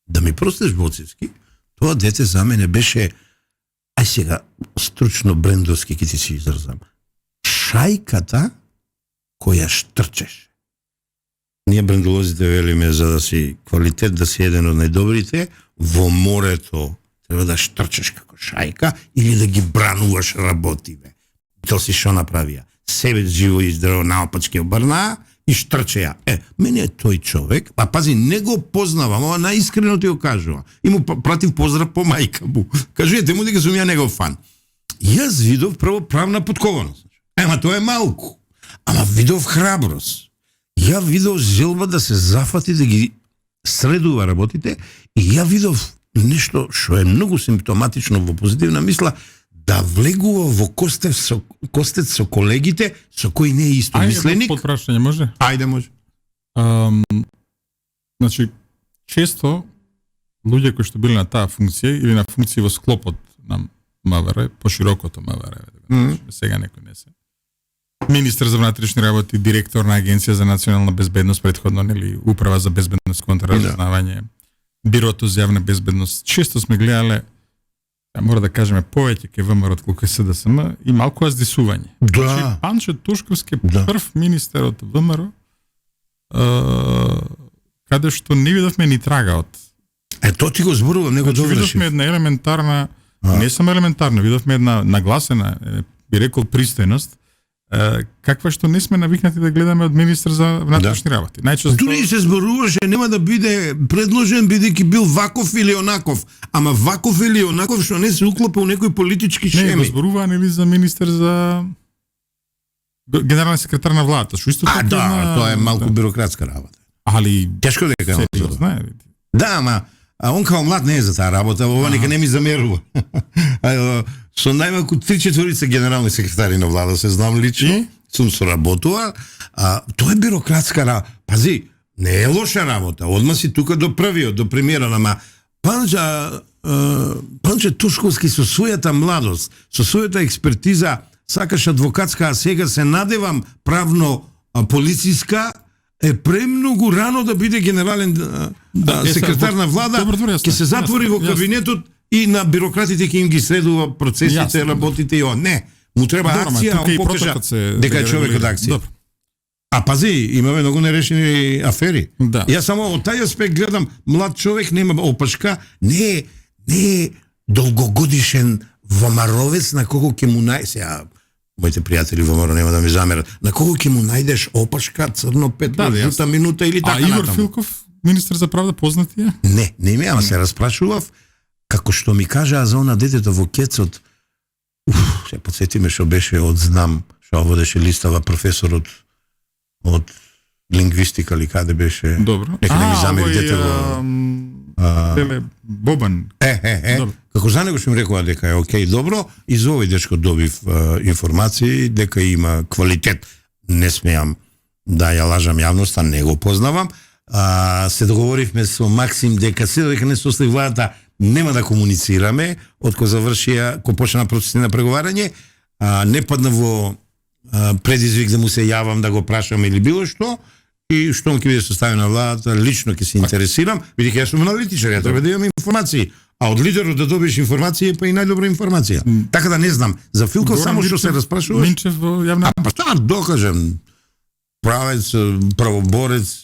Да ми простиш, Боцевски, тоа дете за мене беше, ај сега, стручно брендовски ки ти си изразам, шајката која штрчеше. Ние брендолозите велиме за да си квалитет, да си еден од најдобрите, во морето треба да штрчеш како шајка или да ги брануваш работиве. То си што направија? Себе живо и здраво наопачки обрнаа и штрчеја. Мене е тој човек, а пази, не го познавам, ова наискрено ти го кажува. И му пратив поздрав по мајка му. Кажете му дека сум ја негов фан. Јас видов прво правна подкованост. Ема тоа е малку. Ама видов храброст. Ја видов желба да се зафати, да ги средува работите и ја видов нешто што е многу симптоматично во позитивна мисла, да влегува во костец со колегите со кои не е исто мисленик. Ајде, подпрашање може? Ајде, може. Значи, често луѓе кои што били на таа функција или на функција во склопот на МВР, поширокото МВР, сега некој не се. Министер за внатрешни работи, директор на Агенција за национална безбедност, претходно, нели, Управа за безбедност, контраразузнавање, Бирото за јавна безбедност. Често сме гледале, мора да кажеме, повеќе ке ВМРО отколку СДСМ и малку аздисување. Да. Панче Тошковски прв министер од ВМРО, каде што не видовме ни трага од. Тоа ти го зборувам, него доврши. Видовме една елементарна, не само елементарна, видовме една нагласена, би рекол, пристојност, каква што не сме навикнати да гледаме од министер за внатрешни работи. Најчесто дури се зборуваше нема да биде предложен бидејќи бил ваков или онаков, ама ваков или онаков што не се уклопа у некои политички шеми. Не, го зборуваа нели за министер за генерален секретар на владата, што исто така тоа е малку бирократска работа. Али тешко дека е. Да, ама он као млад не е за таа работа, ова нека не ми замерува. Со најмалку 3/4 генерални секретари на влада се знам лично, сум соработувал, тоа е бирократска работа. Пази, не е лоша работа, одма си тука до првиот, до премиерот, ама Панче Тошковски со својата младост, со својата експертиза, сакаш адвокатска, а сега се надевам правно полициска, е премногу рано да биде генерален секретар на влада, ќе се затвори во кабинетот и на бирократите ќе им ги следува процесите, работите и он. Не, му треба акција, он покажа дека е човек од акција. А пази, имаме многу нерешени афери. Јас само од тај аспект гледам, млад човек нема опашка, не е долгогодишен ВМРО-вец на кого ќе му сега моите пријатели во ВМРО нема да ми замерат. На кого ќе му најдеш опашка, црно петло, жута минута или така натаму. А Игор Филков, министер за правда, познати е? Не, ама се распрашував, како што ми кажаа за она детето во кецот, Се подсетиме што беше од знам, што водеше листава професорот од лингвистика или каде беше. Добро. Нека не ми замери детево. Теле Бобан. Добро. Како за него што ми рекоа дека е окей, добро, и за овој дечко добив информации дека има квалитет. Не смеам да ја лажам јавноста, не го познавам. Се договоривме со Максим дека се дека не состои владата, нема да комуницираме, откако завршија, кога почна процесите на преговарање, не падна во предизвик да му се јавам да го прашам или било што, и штом ќе биде составена владата, лично ќе се интересирам, бидејќи јас сум аналитичар, ја треба да имам информации. А од лидерот да добиеш информација е па и најдобра информација. Така да не знам, за Филко само што се распрашуваш. Минчев во јавна. Па што докажем? Правец, правоборец,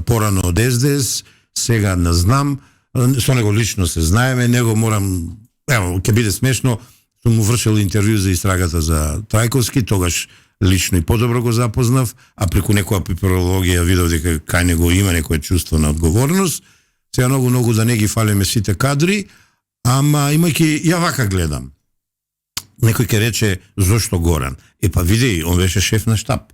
порано од СДС, сега не знам, со него лично се знаеме, него морам, ево, ќе биде смешно, сум му вршил интервју за истрагата за Трајковски, тогаш лично и подобро го запознав, а преку некоја пиперологија видов дека кај него има некое чувство на одговорност. Сега многу да не ги фалиме сите кадри, ама имајќи, ја вака гледам. Некој ќе рече, зошто Горан? Па види, он беше шеф на штаб.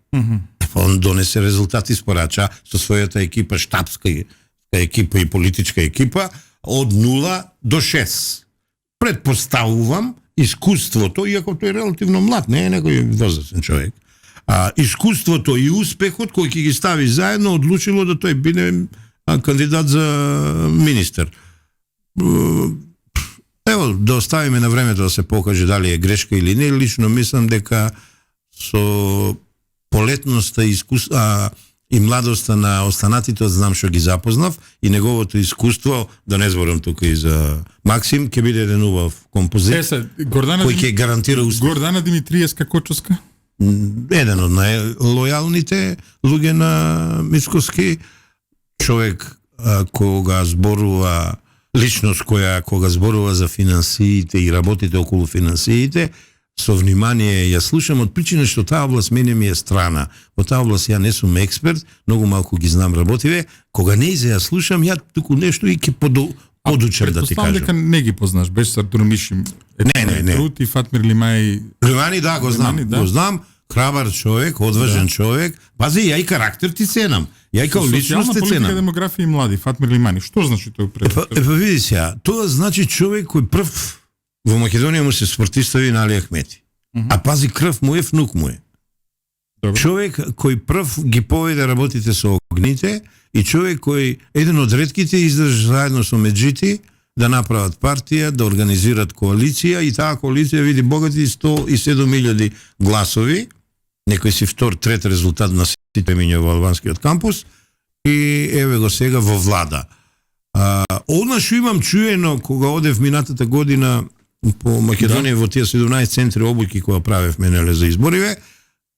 Па он донесе резултати, спорача со својата екипа, штабска екипа и политичка екипа, од 0 до 6. Предпоставувам, искуството, иако тој е релативно млад, не е некој возрастен човек, искуството и успехот кој ќе ги стави заедно одлучило да тој биде кандидат за министер. Ево, да оставиме на времето да се покаже дали е грешка или не. Лично мислам дека со полетноста и младоста на останатите, знам што ги запознав, и неговото искуство, да не зборам тука и за Максим, ќе биде еден убав композит, кој ќе гарантира успех. Гордана Димитриевска Кочовска? Еден од најлојалните луѓе на Мицкоски, човек кога зборува, личност која кога зборува за финансиите и работите околу финансиите, со внимание ја слушам, од причина што таа област мене ми е страна. Во таа област ја не сум експерт, многу малку ги знам работиве, кога не ја слушам, ја туку нешто и ќе подучам да ти кажам. Предпоставам дека не ги познаш, беше с Артур Мишим. Не. Трут и Фатмир Лимај. Лимани, да, го знам. Го знам, храбар човек, одважен човек. Пази, ја и карактер ти ценам. Ја и као личност те ценам. Социјална политика, демографија и млади, Фатмир Лимани. Што значи тој пред? Па види сега, тоа значи човек кој прв во Македонија му се спортистави на Али Ахмети. А пази, крв му е, внук му е. Добре. Човек кој прв ги поведе работите со огните и човек кој еден од ретките издржа заедно со Меджити да направат партија, да организират коалиција, и таа коалиција види богати 107.000 гласови, некој си втор, трет резултат на сите минја во албанскиот кампус, и еве го сега во влада. Однаш имам чуено кога одев минатата година по Македонија во тие 17 центри обуки која правев менеле за избориве,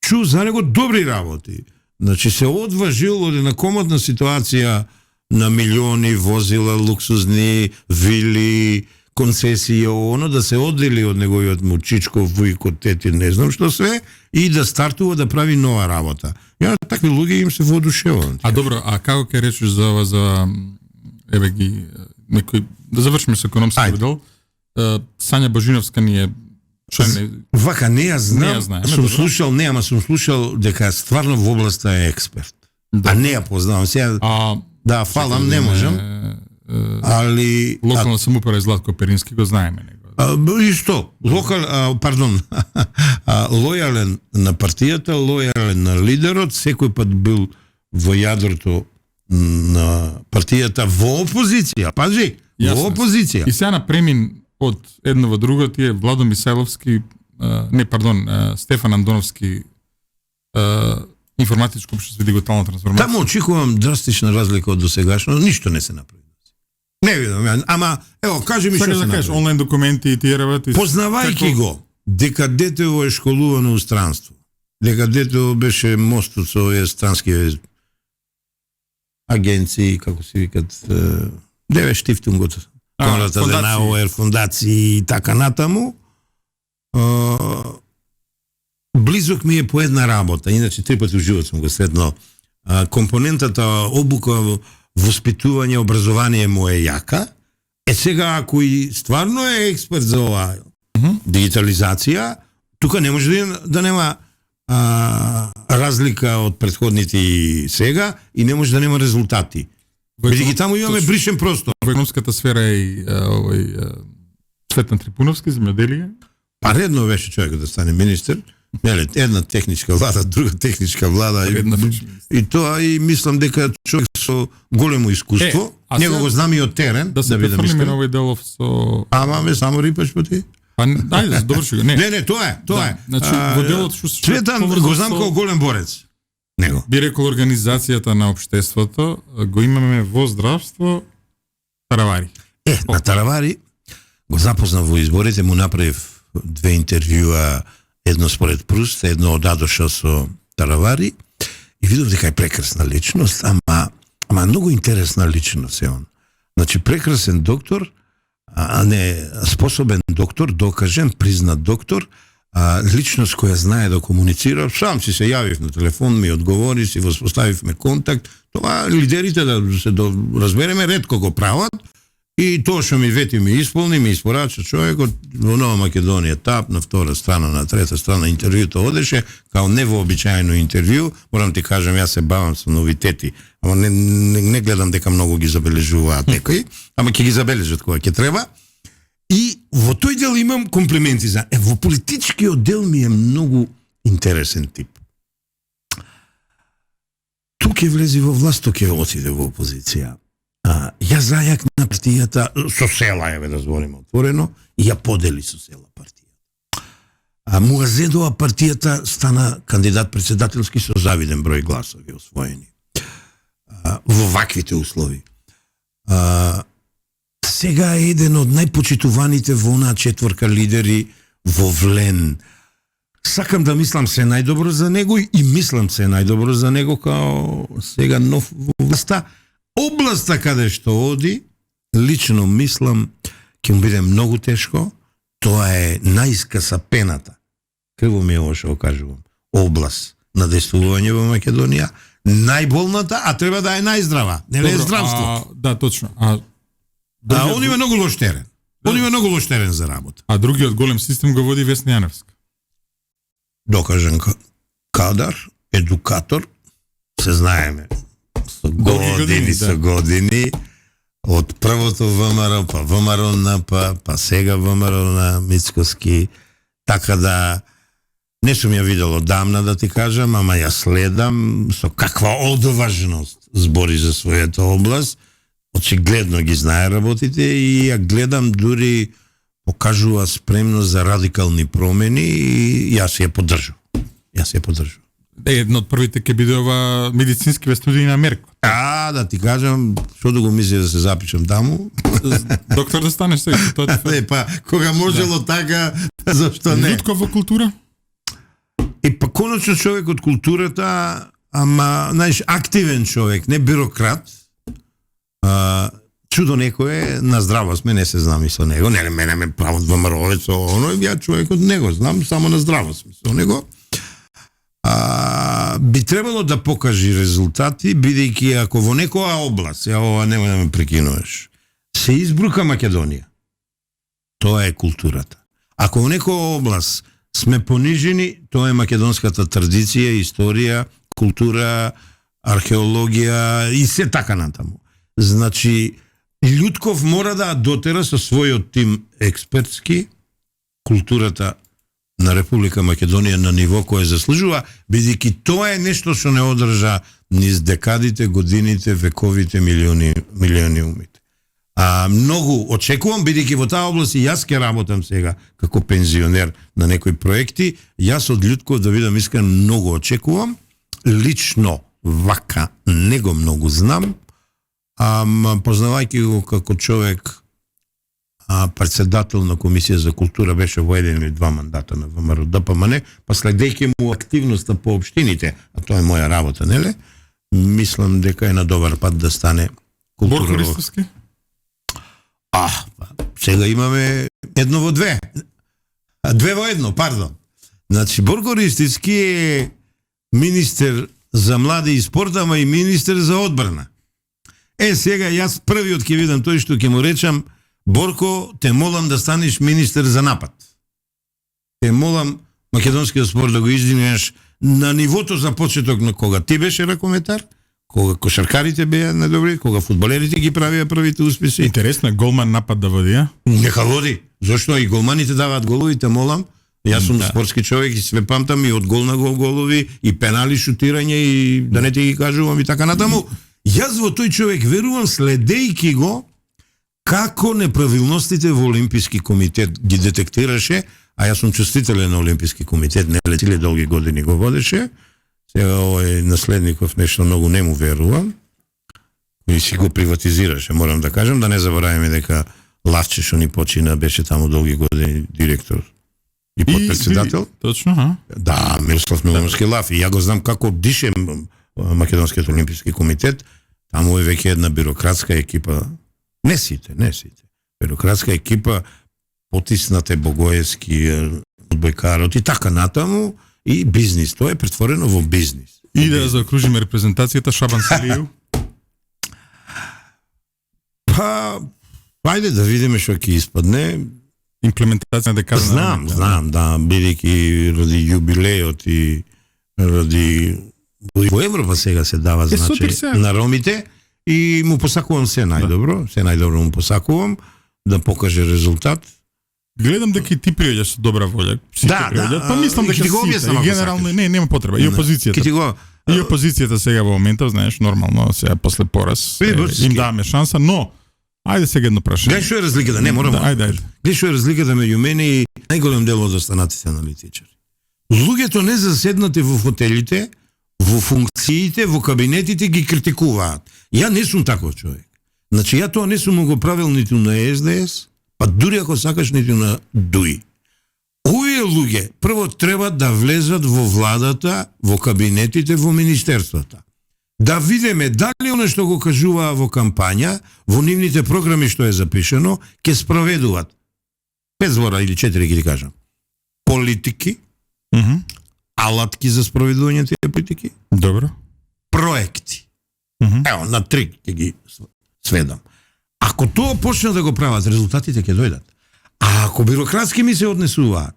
чу за него добри работи. Значи се одважил од една комодна ситуација на милиони возила, луксузни вили, концесија, оно да се оддели од неговиот му чичко, вујко, тети, не знам што све, и да стартува да прави нова работа. Ја такви луѓе им се воодушевувам. Добро, а како ќе речеш за ова, за еве ги некој, да завршиме со економскиот дел. Сања Божиновска ни е вака, не ја знам, сум слушал, сум слушал дека стварно во областа е експерт. А не ја познавам. Сега, да, фалам, не можам. Али локална самоуправа Златко Перински го знаеме него. И што? Лојален на партијата, лојален на лидерот, секој пат бил во јадрото на партијата во опозиција. Пази, во опозиција. И сега на премин од едно во друго ти е Владо Мисајловски, Стефан Андоновски, информатичко општество и дигитална трансформација. Таму очекувам драстична разлика од досегашно, ништо не се направи. Не видам, ама ево, кажи ми што се направи. Онлайн документи и тие работи. Познавајќи го дека детево е школувано у странство, дека детево беше мостот со овие странски агенции, како се викат, деве штифтунгот, Конрад Аденауер, фондации и така натаму. Близок ми е по една работа, иначе 3 пати во живот сум го сретнал. Компонентата обука, воспитување, образование му е јака. Сега, ако и стварно е експерт за ова, Дигитализација, тука не може да нема разлика од претходните и сега и не може да нема резултати. Бидејќи таму имаме бришен простор. Во економската сфера и Цветан Трипуновски, земјоделие. Па редно беше човекот да стане министер. Нели, една техничка влада, друга техничка влада и тоа и мислам дека човек со големо искуство, него го знам и од терен, да се префрлиме на овој делов со Ама само рипаш по ти? Ајде, доврши го. Не, тоа е. Значи, во делот што Цветан го знам како голем борец. Него. Би рекол организацијата на општеството, го имаме во здравство Таравари. На Таравари го запознав во изборите, му направив 2 интервјуа, едно според Пруст, едно од Адоша со Таравари и видов дека е прекрасна личност, ама многу интересна личност е он. Значи прекрасен доктор, а не способен доктор, докажен, признат доктор, личност која знае да комуницира. Сам си се јавив на телефон, ми одговори, си воспоставивме контакт. Това лидерите да се разбереме ретко го прават. И тоа што ми вети ми исполни, ми испорача човекот во Нова Македонија тап, на втора страна, на трета страна интервјуто одеше, као невообичаено интервју, морам ти кажам, јас се бавам со новитети, ама не гледам дека многу ги забележуваат некои, ама ќе ги забележат кога ќе треба. И во тој дел имам комплименти за... во политичкиот дел ми е многу интересен тип. Тук ќе влези во власт, тук ќе отиде во опозиција. Ја зајак на партијата со села, да збориме отворено, и ја подели со села партијата. Муазедова партијата стана кандидат председателски со завиден број гласови освоени. Во ваквите услови. Сега е еден од најпочитуваните во онаа четворка лидери во Влен. Сакам да мислам се најдобро за него и мислам се најдобро за него као сега нов во власта. Областа каде што оди, лично мислам, ќе му биде многу тешко. Тоа е најскасапената, крво ми е ово што кажувам, област на действување во Македонија, најболната, а треба да е најздрава, не е здравство. Да, точно. Он има многу лош терен. Он има многу лош терен за работа. А другиот голем систем го води Весна Јаневска. Докажен кадар, едукатор, се знаеме. Со години, од првото ВМРО, па ВМРО НП, па сега ВМРО на Мицкоски, така да не сум ја видел одамна да ти кажам, ама ја следам со каква одважност збори за својата област, очигледно ги знае работите и ја гледам, дури покажува спремност за радикални промени и јас ја поддржувам. Едно од првите ќе биде ова медицински студии на Мерко. Да ти кажам, што да го мисли да се запишам таму? Доктор да станеш сега. Не, па, кога можело така, зашто не? Лутко во култура? Па конечно човек од културата, ама, знаеш, активен човек, не бюрократ. Чудо некое, на здраво сме, не се знам и со него. Не, мене ме правот ВМРО-овец, оно, ја човек од него, знам, само на здраво сме со него. Би требало да покажи резултати, бидејќи ако во некоја област, ова нема да ме прекинуваш, се избрука Македонија, тоа е културата. Ако во некоја област сме понижени, тоа е македонската традиција, историја, култура, археологија и се така натаму. Значи, Љутков мора да дотера со својот тим експертски културата на Република Македонија на ниво кое заслужува, бидејќи тоа е нешто што не одржа низ декадите, годините, вековите, милиони умите. Многу очекувам, бидејќи во таа област и јас ќе работам сега како пензионер на некои проекти, јас од Љутков да видам искрен многу очекувам, лично вака не го многу знам, познавајќи го како човек председател на Комисија за култура, беше во еден или два мандата на ВМРО ДПМН, па следејќи му активноста по општините, а тоа е моја работа, неле? Мислам дека е на добар пат да стане култура. Борко Ристовски? Сега имаме едно во две. Две во едно, пардон. Значи, Борко Ристовски е министер за млади и спорт, ама и министер за одбрана. Сега јас првиот ќе видам тој што ќе му речам: Борко, те молам да станеш министер за напад. те молам македонскиот спорт да го издигнеш на нивото за почеток на кога ти беше ракометар, кога кошаркарите беа најдобри, кога фудбалерите ги правија првите успеси. Интересно е голман напад да води, а? Нека води. Зошто и голманите даваат головите, молам. Јас сум спортски човек и све памтам и од гол на гол голови, и пенали, шутирање, и да не ти ги кажувам и така натаму. Јас во тој човек верувам, следејки го, како неправилностите во Олимписки комитет ги детектираше, а јас сум чувствителен на Олимписки комитет, не летиле долги години го водеше. Сега овој наследников нешто многу не му верувам. И си го приватизираше, морам да кажам, да не забораваме дека Лавче што ни почина беше таму долги години директор и подпредседател. Точно, а? Да, Мирослав Милоновски Лав. И ја го знам како дише Македонскиот олимписки комитет. Таму е веќе една бирократска екипа. Не сите. Бирократска екипа, потиснате Богоевски, одбојкарот и така натаму, и бизнис. Тоа е претворено во бизнис. И да заокружиме репрезентацијата Шабан Салиев. Па, ајде да видиме што ќе испадне. Имплементација на декада. Знам, да, бидејќи ради јубилејот и ради во Европа сега се дава значи на ромите и му посакувам се најдобро, се најдобро му посакувам да покаже резултат. Гледам дека и ти приоѓаш со добра волја. Да, па мислам дека сите, генерално нема потреба. И опозицијата. И опозицијата сега во моментов, знаеш, нормално сега после пораз им даваме шанса, но ајде сега едно прашање. Гледај што е разликата, не морам. Ајде. Гледај што е разликата меѓу мене и најголем дел од останатите аналитичари. Луѓето не заседнати во фотелите, во функциите, во кабинетите ги критикуваат. Ја не сум таков човек. Значи ја тоа не сум го правил ниту на СДС, па дури ако сакаш ниту на ДУИ. Овие луѓе прво треба да влезат во владата, во кабинетите, во министерствата. Да видиме дали оно што го кажуваа во кампања, во нивните програми што е запишено, ќе спроведуваат 5 збора или 4 ги кажам. Политики, алатки за спроведување тие политики. Добро. Проекти. Ево, на 3 ќе ги сведам. Ако тоа почнат да го прават, резултатите ќе дојдат. А ако бирократски ми се однесуваат,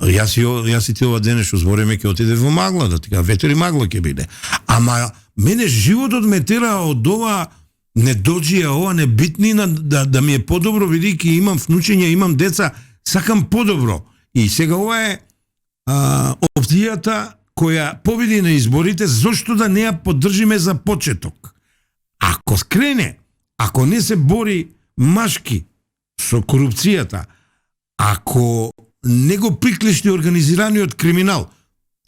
јас и ти ова денес што збориме ќе отиде во магла, да така ветер и магла ќе биде. Ама мене животот ме тера од ова недоđија, ова небитнина да ми е подобро, бидејќи имам внучиња, имам деца, сакам подобро. И сега ова е опцијата која победи на изборите, зошто да не ја поддржиме за почеток. Ако скрене, ако не се бори машки со корупцијата, ако не го приклишти организираниот криминал,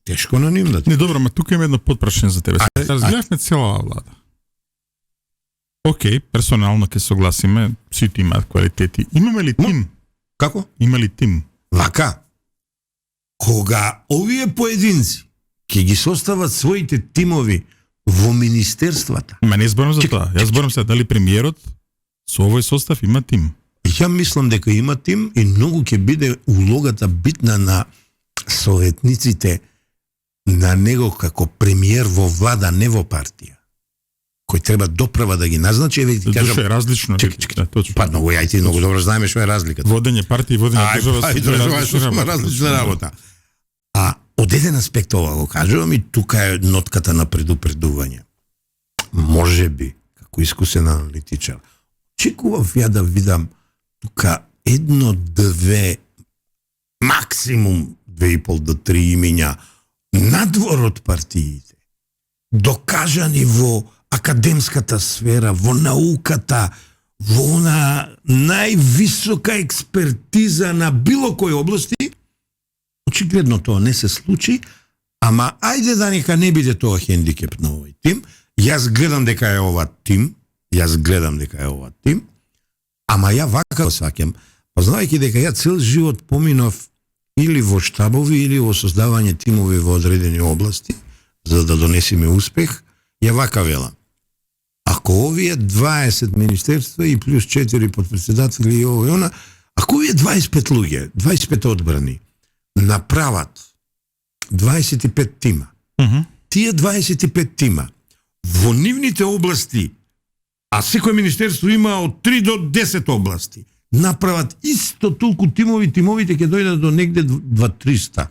тешко на ним да ти. Не, добро, ма тука има едно подпрашање за тебе. Разгледавме цела влада. Океј, персонално ќе согласиме, сите имаат квалитети. Имаме ли тим? Како? Има ли тим? Вака. Кога овие поединци ќе ги состават своите тимови во министерствата. Ма не зборам за тоа. Јас зборам се дали премиерот со овој состав има тим. Ја мислам дека има тим и многу ќе биде улогата битна на советниците на него како премиер во влада, не во партија. Кој треба доправа да ги назначи, еве ти кажам. Тоа е различно. Да, точно. Па многу ја ти многу добро знаеме што е разликата. Водење партија и водење држава се различна работа. А од еден аспект ова го кажувам и тука е нотката на предупредување. Може би, како искусен аналитичар, очекував ја да видам тука 1-2, максимум 2,5 до 3 имиња надвор од партиите, докажани во академската сфера, во науката, во на највисока експертиза на било кој области. Очигледно тоа не се случи, ама ајде да нека не биде тоа хендикеп на овој тим. Јас гледам дека е ова тим, ама ја вака го сваќам, познајќи дека ја цел живот поминав или во штабови, или во создавање тимови во одредени области, за да донесеме успех, ја вака велам. Ако овие 20 министерства и плюс 4 подпредседатели и ово и она, ако овие 25 луѓе, 25 одбрани, направат 25 тима, тие 25 тима во нивните области, а секој министерство има од 3 до 10 области, направат исто толку тимовите ќе дојдат до негде 2-300.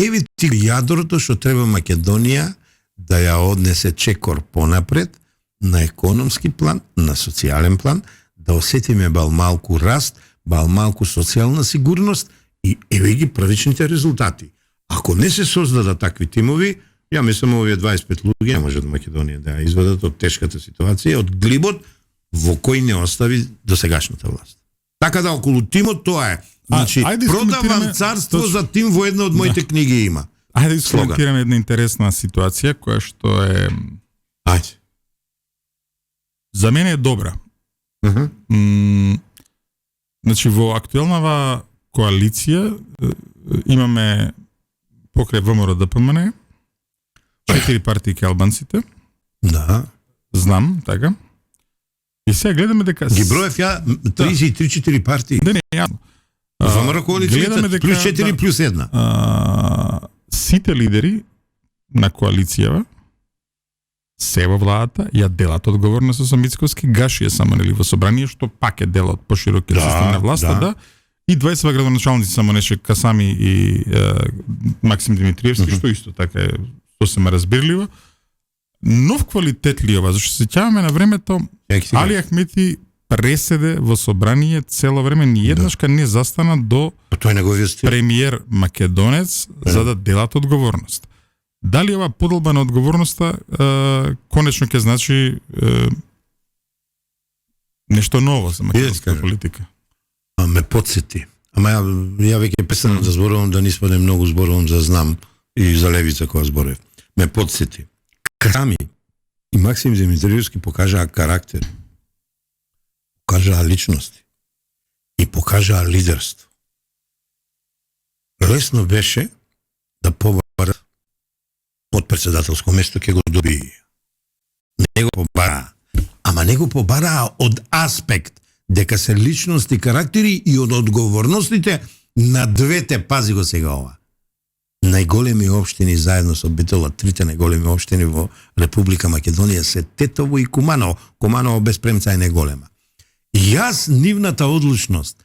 Еве ти јадрото што треба Македонија да ја однесе чекор понапред на економски план, на социјален план, да осетиме балмалку раст, балмалку социјална сигурност и еве ги првичните резултати. Ако не се создадат такви тимови, ја мислам овие 25 луѓе не можат Македонија да ја извадат од тешката ситуација, од глибот во кој не остави досегашната власт. Така да околу тимот тоа е. Значи, продавам царство за тим во една од моите книги има. Ајде да искоментираме една интересна ситуација која што е Ајде. За мене е добра. Значи во актуелнава коалиција имаме покрај ВМРО ДПМН 4 партии ке албанците. Да. Знам, така. И сега гледаме дека Ги броев ја 33-4 партии. Не, јасно. ВМРО коалицијата плюс 4 плюс 1. Сите лидери на коалицијава се во владата ја делат одговорност со Мицкоски, Гаши е само нели во собрание што пак е дел од поширокиот систем на власта, да. И 20 градоначалници само неше Касами и Максим Димитриевски, што исто така е сосема разбирливо. Нов квалитет ли ова? Зашто се сеќаваме на времето Али Ахмети преседе во собрание цело време, ни еднашка не застана до премиер македонец за да делат одговорност. Дали ова подолба на одговорноста конечно ќе значи нешто ново за македонска политика? Ме подсети. Ама ја веќе престанам да зборувам, да не споде многу зборувам за знам и за левица која зборев. Ме подсети. Касами и Максим Димитриевски покажаа карактер, покажаа личности и покажаа лидерство. Лесно беше да побарат подпредседателско место, ќе го доби. Не го побараа. Ама не го побараа од аспект дека се личности, карактери и од одговорностите на двете, пази го сега ова. Најголеми општини заедно со Битола, трите најголеми општини во Република Македонија се Тетово и Куманово. Куманово без премца е најголема. Јас нивната одлучност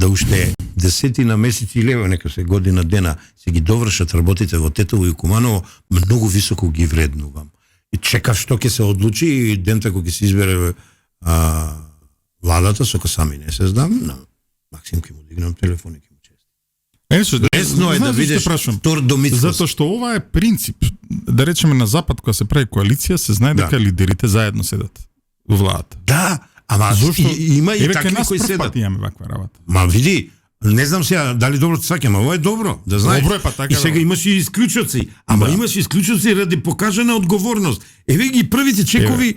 да уште десетина месеци или нека се година дена се ги довршат работите во Тетово и Куманово, многу високо ги вреднувам. И чекав што ќе се одлучи и дента кога ќе се избере владата со Касами не се знам, но Максим ќе му дигнам телефон и ќе му честам. Лесно е да видиш втор до Мицкоски. Затоа што ова е принцип. Да речеме на запад кога се прави коалиција, се знае дека лидерите заедно седат во владата. Да, ама има и такви кои седат. Имаме ваква работа. Ма види, не знам сега дали добро те саќам, ова е добро, да знаеш. Добро е, па така. И сега имаш и исклучоци, ама имаш исклучоци ради покажана одговорност. Еве ги првите чекори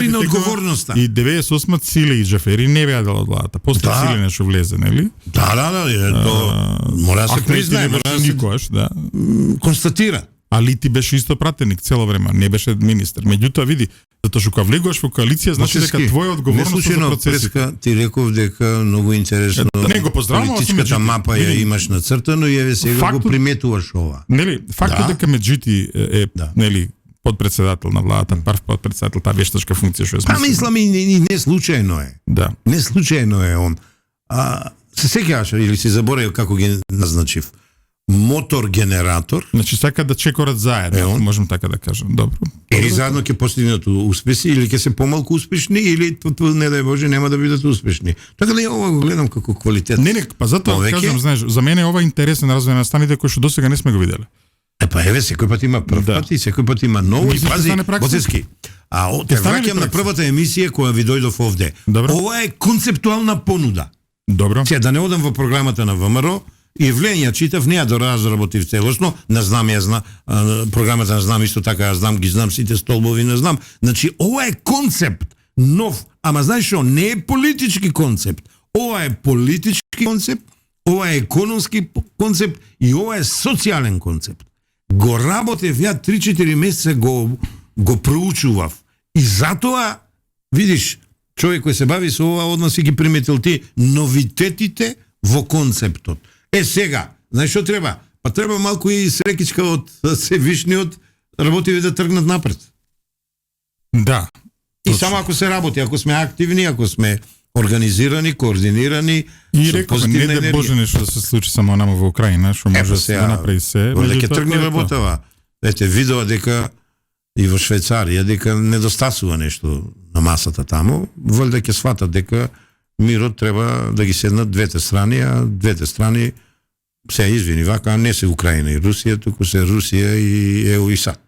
на одговорноста. И 98 Силе и Джафери не беа дел од владата. После Силе нешто влезе, нели? Да, то мора да се признае, мора да се никош, да. Констатира. Али ти беше исто пратеник цело време, не беше министер. Меѓутоа види, затоа што кога влегуваш во коалиција, значи дека твоја одговорност за процесите. Преска ти реков дека многу интересно. Не го поздравувам, политичката мапа ја имаш нацртано и еве сега го приметуваш ова. Нели, фактот дека Меджити е нели подпредседател на владата, прв подпредседател, таа вештачка функција што е смисла. Па мислам и не случајно е. Да. Не случајно е он. Се сеќаваш или си заборев како ги назначив? Мотор генератор. Значи сака да чекорат заедно, можем така да кажем. Добро. Или заедно ќе постигнат успеси, или ќе се помалку успешни, или не дај Боже нема да бидат успешни. Така да ја ова го гледам како квалитет. Не, па затоа кажам, знаеш, за мене ова е интересен развој на станите кој што досега не сме го виделе. Па еве, секој пат има прв пат и секој пат има ново и пази, Боцевски. Те враќам на првата емисија која ви дојдов овде. Ова е концептуална понуда. Добро. Ќе да не одам во програмата на ВМРО, Јавление читав, не ја доразработив целосно, не знам, ја знам, програмата не знам, исто така ја знам, ги знам сите столбови, не знам. Значи, ова е концепт, нов, ама знаеш што, не е политички концепт. Ова е политички концепт, ова е економски концепт и ова е социјален концепт. Го работев ја 3-4 месеца, го проучував. И затоа, видиш, човек кој се бави со ова, однос и ги приметил ти новитетите во концептот. Сега, знаеш што треба? Па треба малку и срекичка од Севишниот работиви да тргнат напред. Да. И само ако се работи, ако сме активни, ако сме организирани, координирани, И со реков, не позитивна да Боже енергија. нешто да се случи само намо во Украина, што може да направи се. Валјда ќе меѓутоа, тргне тоа е тоа. работава. Ете, видоа дека и во Швајцарија дека недостасува нешто на масата таму, валјда ќе сватат дека мирот треба да ги седнат двете страни, а двете страни се извини вака, не се Украина и Русија, туку се Русија и ЕУ и САД.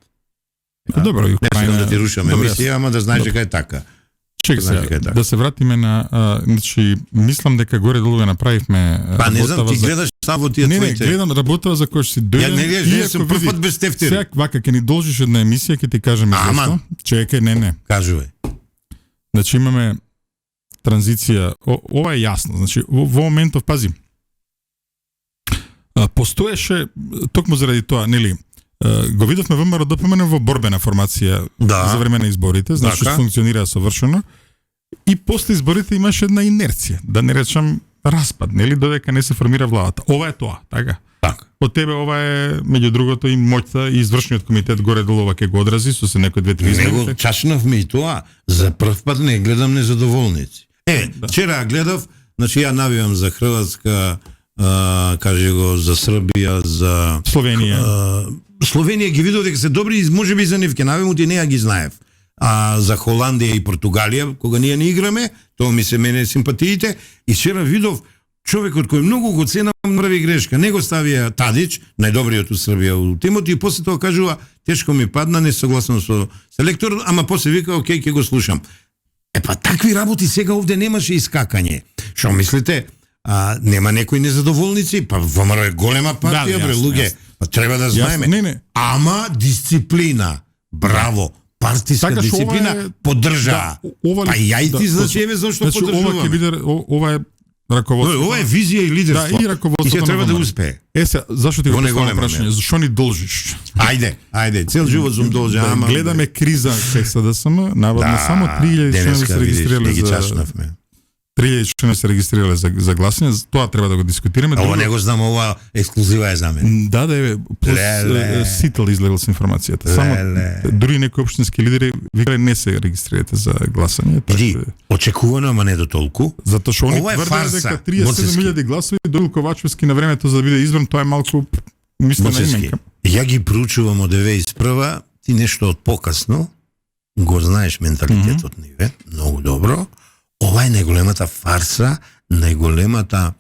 Добро, и Не Украина. сакам да ти рушаме Добро, емисија, ама да знаеш дека е така. Чекай Знаеш се, дека е така. да се вратиме на, значи, мислам дека горе-долу ја направивме Па не знам, работава ти за... гледаш само тие Не, твоите. гледам работава за кој си дојден. Ја не гледаш, ја сум прв пат без тефтери. Сега вака ќе ни должиш една емисија, ќе ти кажеме Аман. зашто. Чекај, не. Кажувај. Значи имаме транзиција, ова е јасно, значи во моментов, пази, постоеше, токму заради тоа, нели, го видовме ВМРО ДПМН во борбена формација Да. за време на изборите, значи Така. функционира совршено, и после изборите имаше една инерција, да не речам распад, нели, додека не се формира владата. Ова е тоа, така? Така. По тебе ова е, меѓу другото, и моќта и извршниот комитет горе-долу ова ќе го одрази со се некои две-три Него измени. чачнавме и тоа. За прв пат не гледам незадоволници. Вчера гледав, значи ја навивам за Хрватска, кажи го, за Србија, за Словенија. Словенија ги видов дека се добри и можеби и за нив ќе навивам, и неа ги знаев. А за Холандија и Португалија, кога ние не играме, тоа ми се мене симпатиите, и вчера видов човекот кој многу го ценам прави грешка. Не го ставија Тадич, најдобриот у Србија у тимот, и после тоа кажува, тешко ми падна, не согласен со селектор, ама после вика, окей, ќе го слушам. Па такви работи сега овде немаше искакање. Што мислите? Нема некои незадоволници? Па ВМРО е голема партија, Да, бре, јасно, луѓе. јасно. Па треба да знаеме. Не. Ама дисциплина. Браво. Партиска Така што ова дисциплина е- поддржа. Да, ова ли- Па ја и ти да, значи еве зашто Значи, ова ќе поддржуваме. биде, ова е раководство. Ова е визија и лидерство. Да, и раководството ќе на треба да ВМРО. успее. Се, зашто ти го Во поставам неголема прашање? мера. Зашо ни должиш? Ајде, цел живот сум должен, ама Гледаме криза кај СДСМ, наводно само 3000 членови денеска се видиш, регистрирале не ги за чашнавме. 3000 членови се регистрирале за гласање, тоа треба да го дискутираме. Ова Друго- не го знам, ова ексклузива е за мене. Да, плюс Леле. Сител излегол со информацијата. Само Леле. дури некои општински лидери викале не се регистрирате за гласање. Иди, очекувано, ама не до толку. Затоа што они Ова е тврдеа фарса, дека Боцевски. 37.000 гласови дојдол Ковачевски на времето за да биде избран, тоа е малку мислена Боцевски. именка. Ја ги проучувам од 91-ва, ти нешто од покасно, го знаеш менталитетот ниве, многу добро. Ова е најголемата фарса, најголемата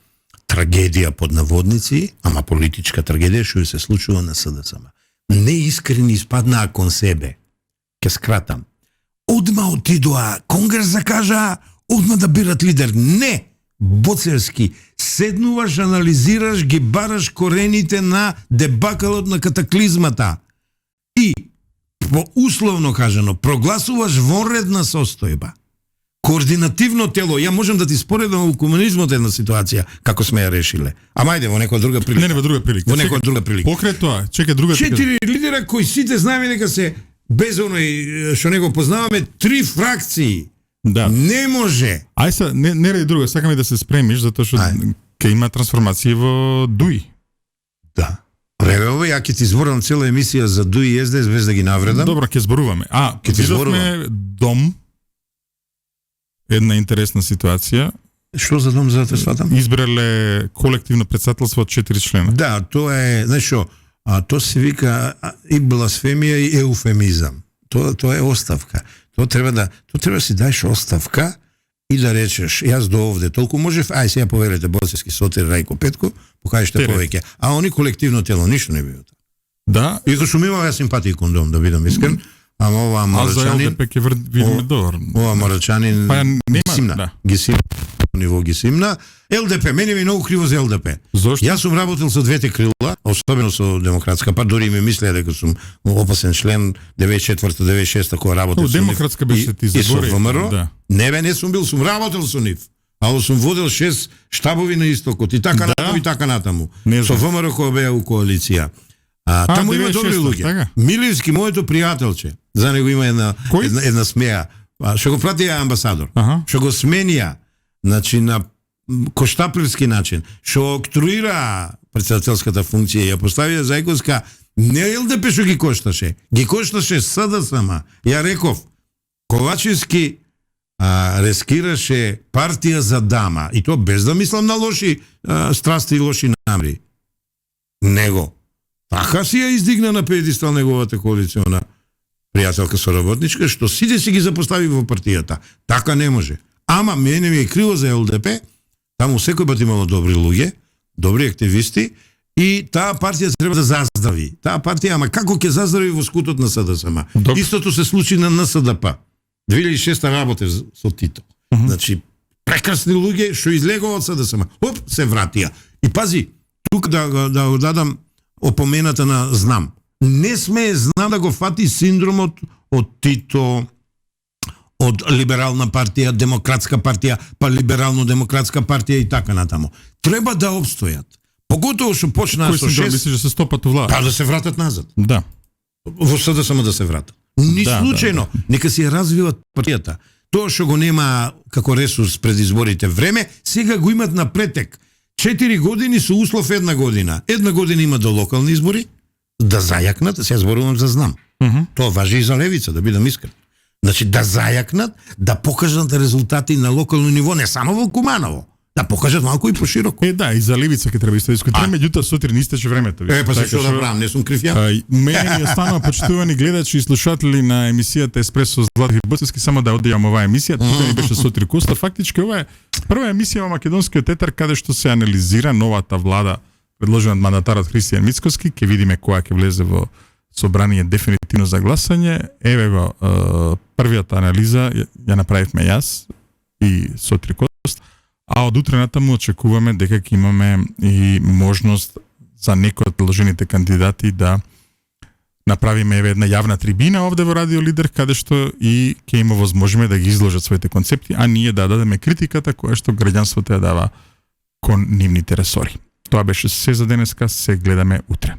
трагедија под наводници, ама политичка трагедија што се случува на СДСМ. Неискрени испаднаа кон себе. Ке скратам. Одма отидоа, Конгрес закажа, одма да бират лидер. Не! Боцевски, седнуваш, анализираш, ги бараш корените на дебакалот на катаклизмата. И, по условно кажано, прогласуваш вонредна состојба. Координативно тело, ја можам да ти споредам у комунизмот една ситуација, како сме ја решиле. Ама ајде, во некоја друга прилика. Не, во друга прилика. Во некоја друга прилика. Покрај тоа, чекај друга прилика. 4 лидера кои сите знаеме дека се без оној што него познаваме 3 фракции. Да. Не може. Ај се, не ради друга, сакам и да се спремиш, затоа што Ајде. ќе има трансформација во ДУИ. Да. Ревело, ја ќе ти зборам цела емисија за ДУИ и СДС без да ги навредам. Добро, ќе зборуваме. Ќе ти видовме дом, една интересна ситуација. Што за дом за да те сватам? Избрале колективно председателство од 4 члена. Да, тоа е, знаеш што, тоа се вика и бласфемија и еуфемизам. Тоа е оставка. Тоа треба да си даеш оставка и да речеш, јас до овде толку можев, ај сега поверете Боцевски, Сотир, Рајко, Петко, покажете Терет. повеќе. А они колективно тело ништо не био. Да, Иако сум имал јас симпатии кон дом, да бидам искрен, ама ова а за марачанин, ЛДП ќе видиме добар. ова марачанин Па нема, гисимна. да. Гисимна, ниво гисимна. ЛДП, мене ми многу криво за ЛДП. Зошто? Јас сум работил со двете крила, особено со Демократска партија, дури ми мислеа дека сум опасен член 94-96 кога работел со нив. Демократска беше ти и со забори. ВМРО. Да. Не бе, не сум бил, сум работел со нив. Ало сум водел 6 штабови на истокот и така натаму и така натаму. Не Со знам. ВМРО кога беа у коалиција. Таму има 96-та, добри луѓе. така? Милиевски, моето пријателче, за него има Кој? една смеја. Што го пратија амбасадор. Аха. Што го сменија, значи на коштаплевски начин, што октруира председателската функција и ја поставија Зајковска, не ЛДП што ги кошташе СДСМ. Ја реков, Ковачевски рескираше партија за дама, и то без да мислам на лоши страсти и лоши намери. Него така си ја издигна на педестал неговата коалициона пријателка соработничка, што сите си ги запостави во партијата. Така не може. Ама мене ми е криво за ЛДП, таму секој пат имало добри луѓе, добри активисти, и таа партија треба да заздрави. Таа партија, ама како ќе заздрави во скутот на СДСМ? Истото се случи на НСДП. 2006 работе со Тито. Значи, прекрасни луѓе што излегува од СДСМ. Оп, се вратија. И пази, тук да дадам опомената на Знам. Не сме Знам да го фати синдромот од Тито, од либерална партија, демократска партија, па либерално-демократска партија и така натаму. Треба да обстојат. Поготово што почнаа со 6... Мислиш да се стопат у власт? Па да се вратат назад. Да. Во СДСМ да се вратат. Ни случајно. Нека си ја развиват партијата. Тоа што го нема како ресурс пред изборите време, сега го имат на претек. 4 години со услов 1 година. 1 година има до локални избори, да зајакнат, се зборувам за Знам. Тоа важи и за левица, да бидам искрен. Значи да зајакнат, да покажат резултати на локално ниво, не само во Куманово. Да покажат малку и пошироко. Да, и за левица ќе треба исто дискутираме, меѓутоа сутрин истече времето. Па се што да правам, не сум крив ја. Мене ми останува почитувани гледачи и слушатели на емисијата Еспресо с Златимир Боцевски, само да одејам оваа емисија, тука ни беше Сотир Коста. Фактички ова е прва емисија во македонскиот етер каде што се анализира новата влада предложена од мандатарот Христијан Мицкоски, ќе видиме која ќе влезе во собрание дефинитивно за гласање. Еве го првиот анализа ја направивме јас и Сотир Коста. А од утре натаму очекуваме дека ќе имаме и можност за некои од предложените кандидати да направиме една јавна трибина овде во Радио Лидер, каде што и ќе има возможност да ги изложат своите концепти, а ние да дадеме критиката која што граѓанството ја дава кон нивните ресори. Тоа беше се за денеска, се гледаме утре.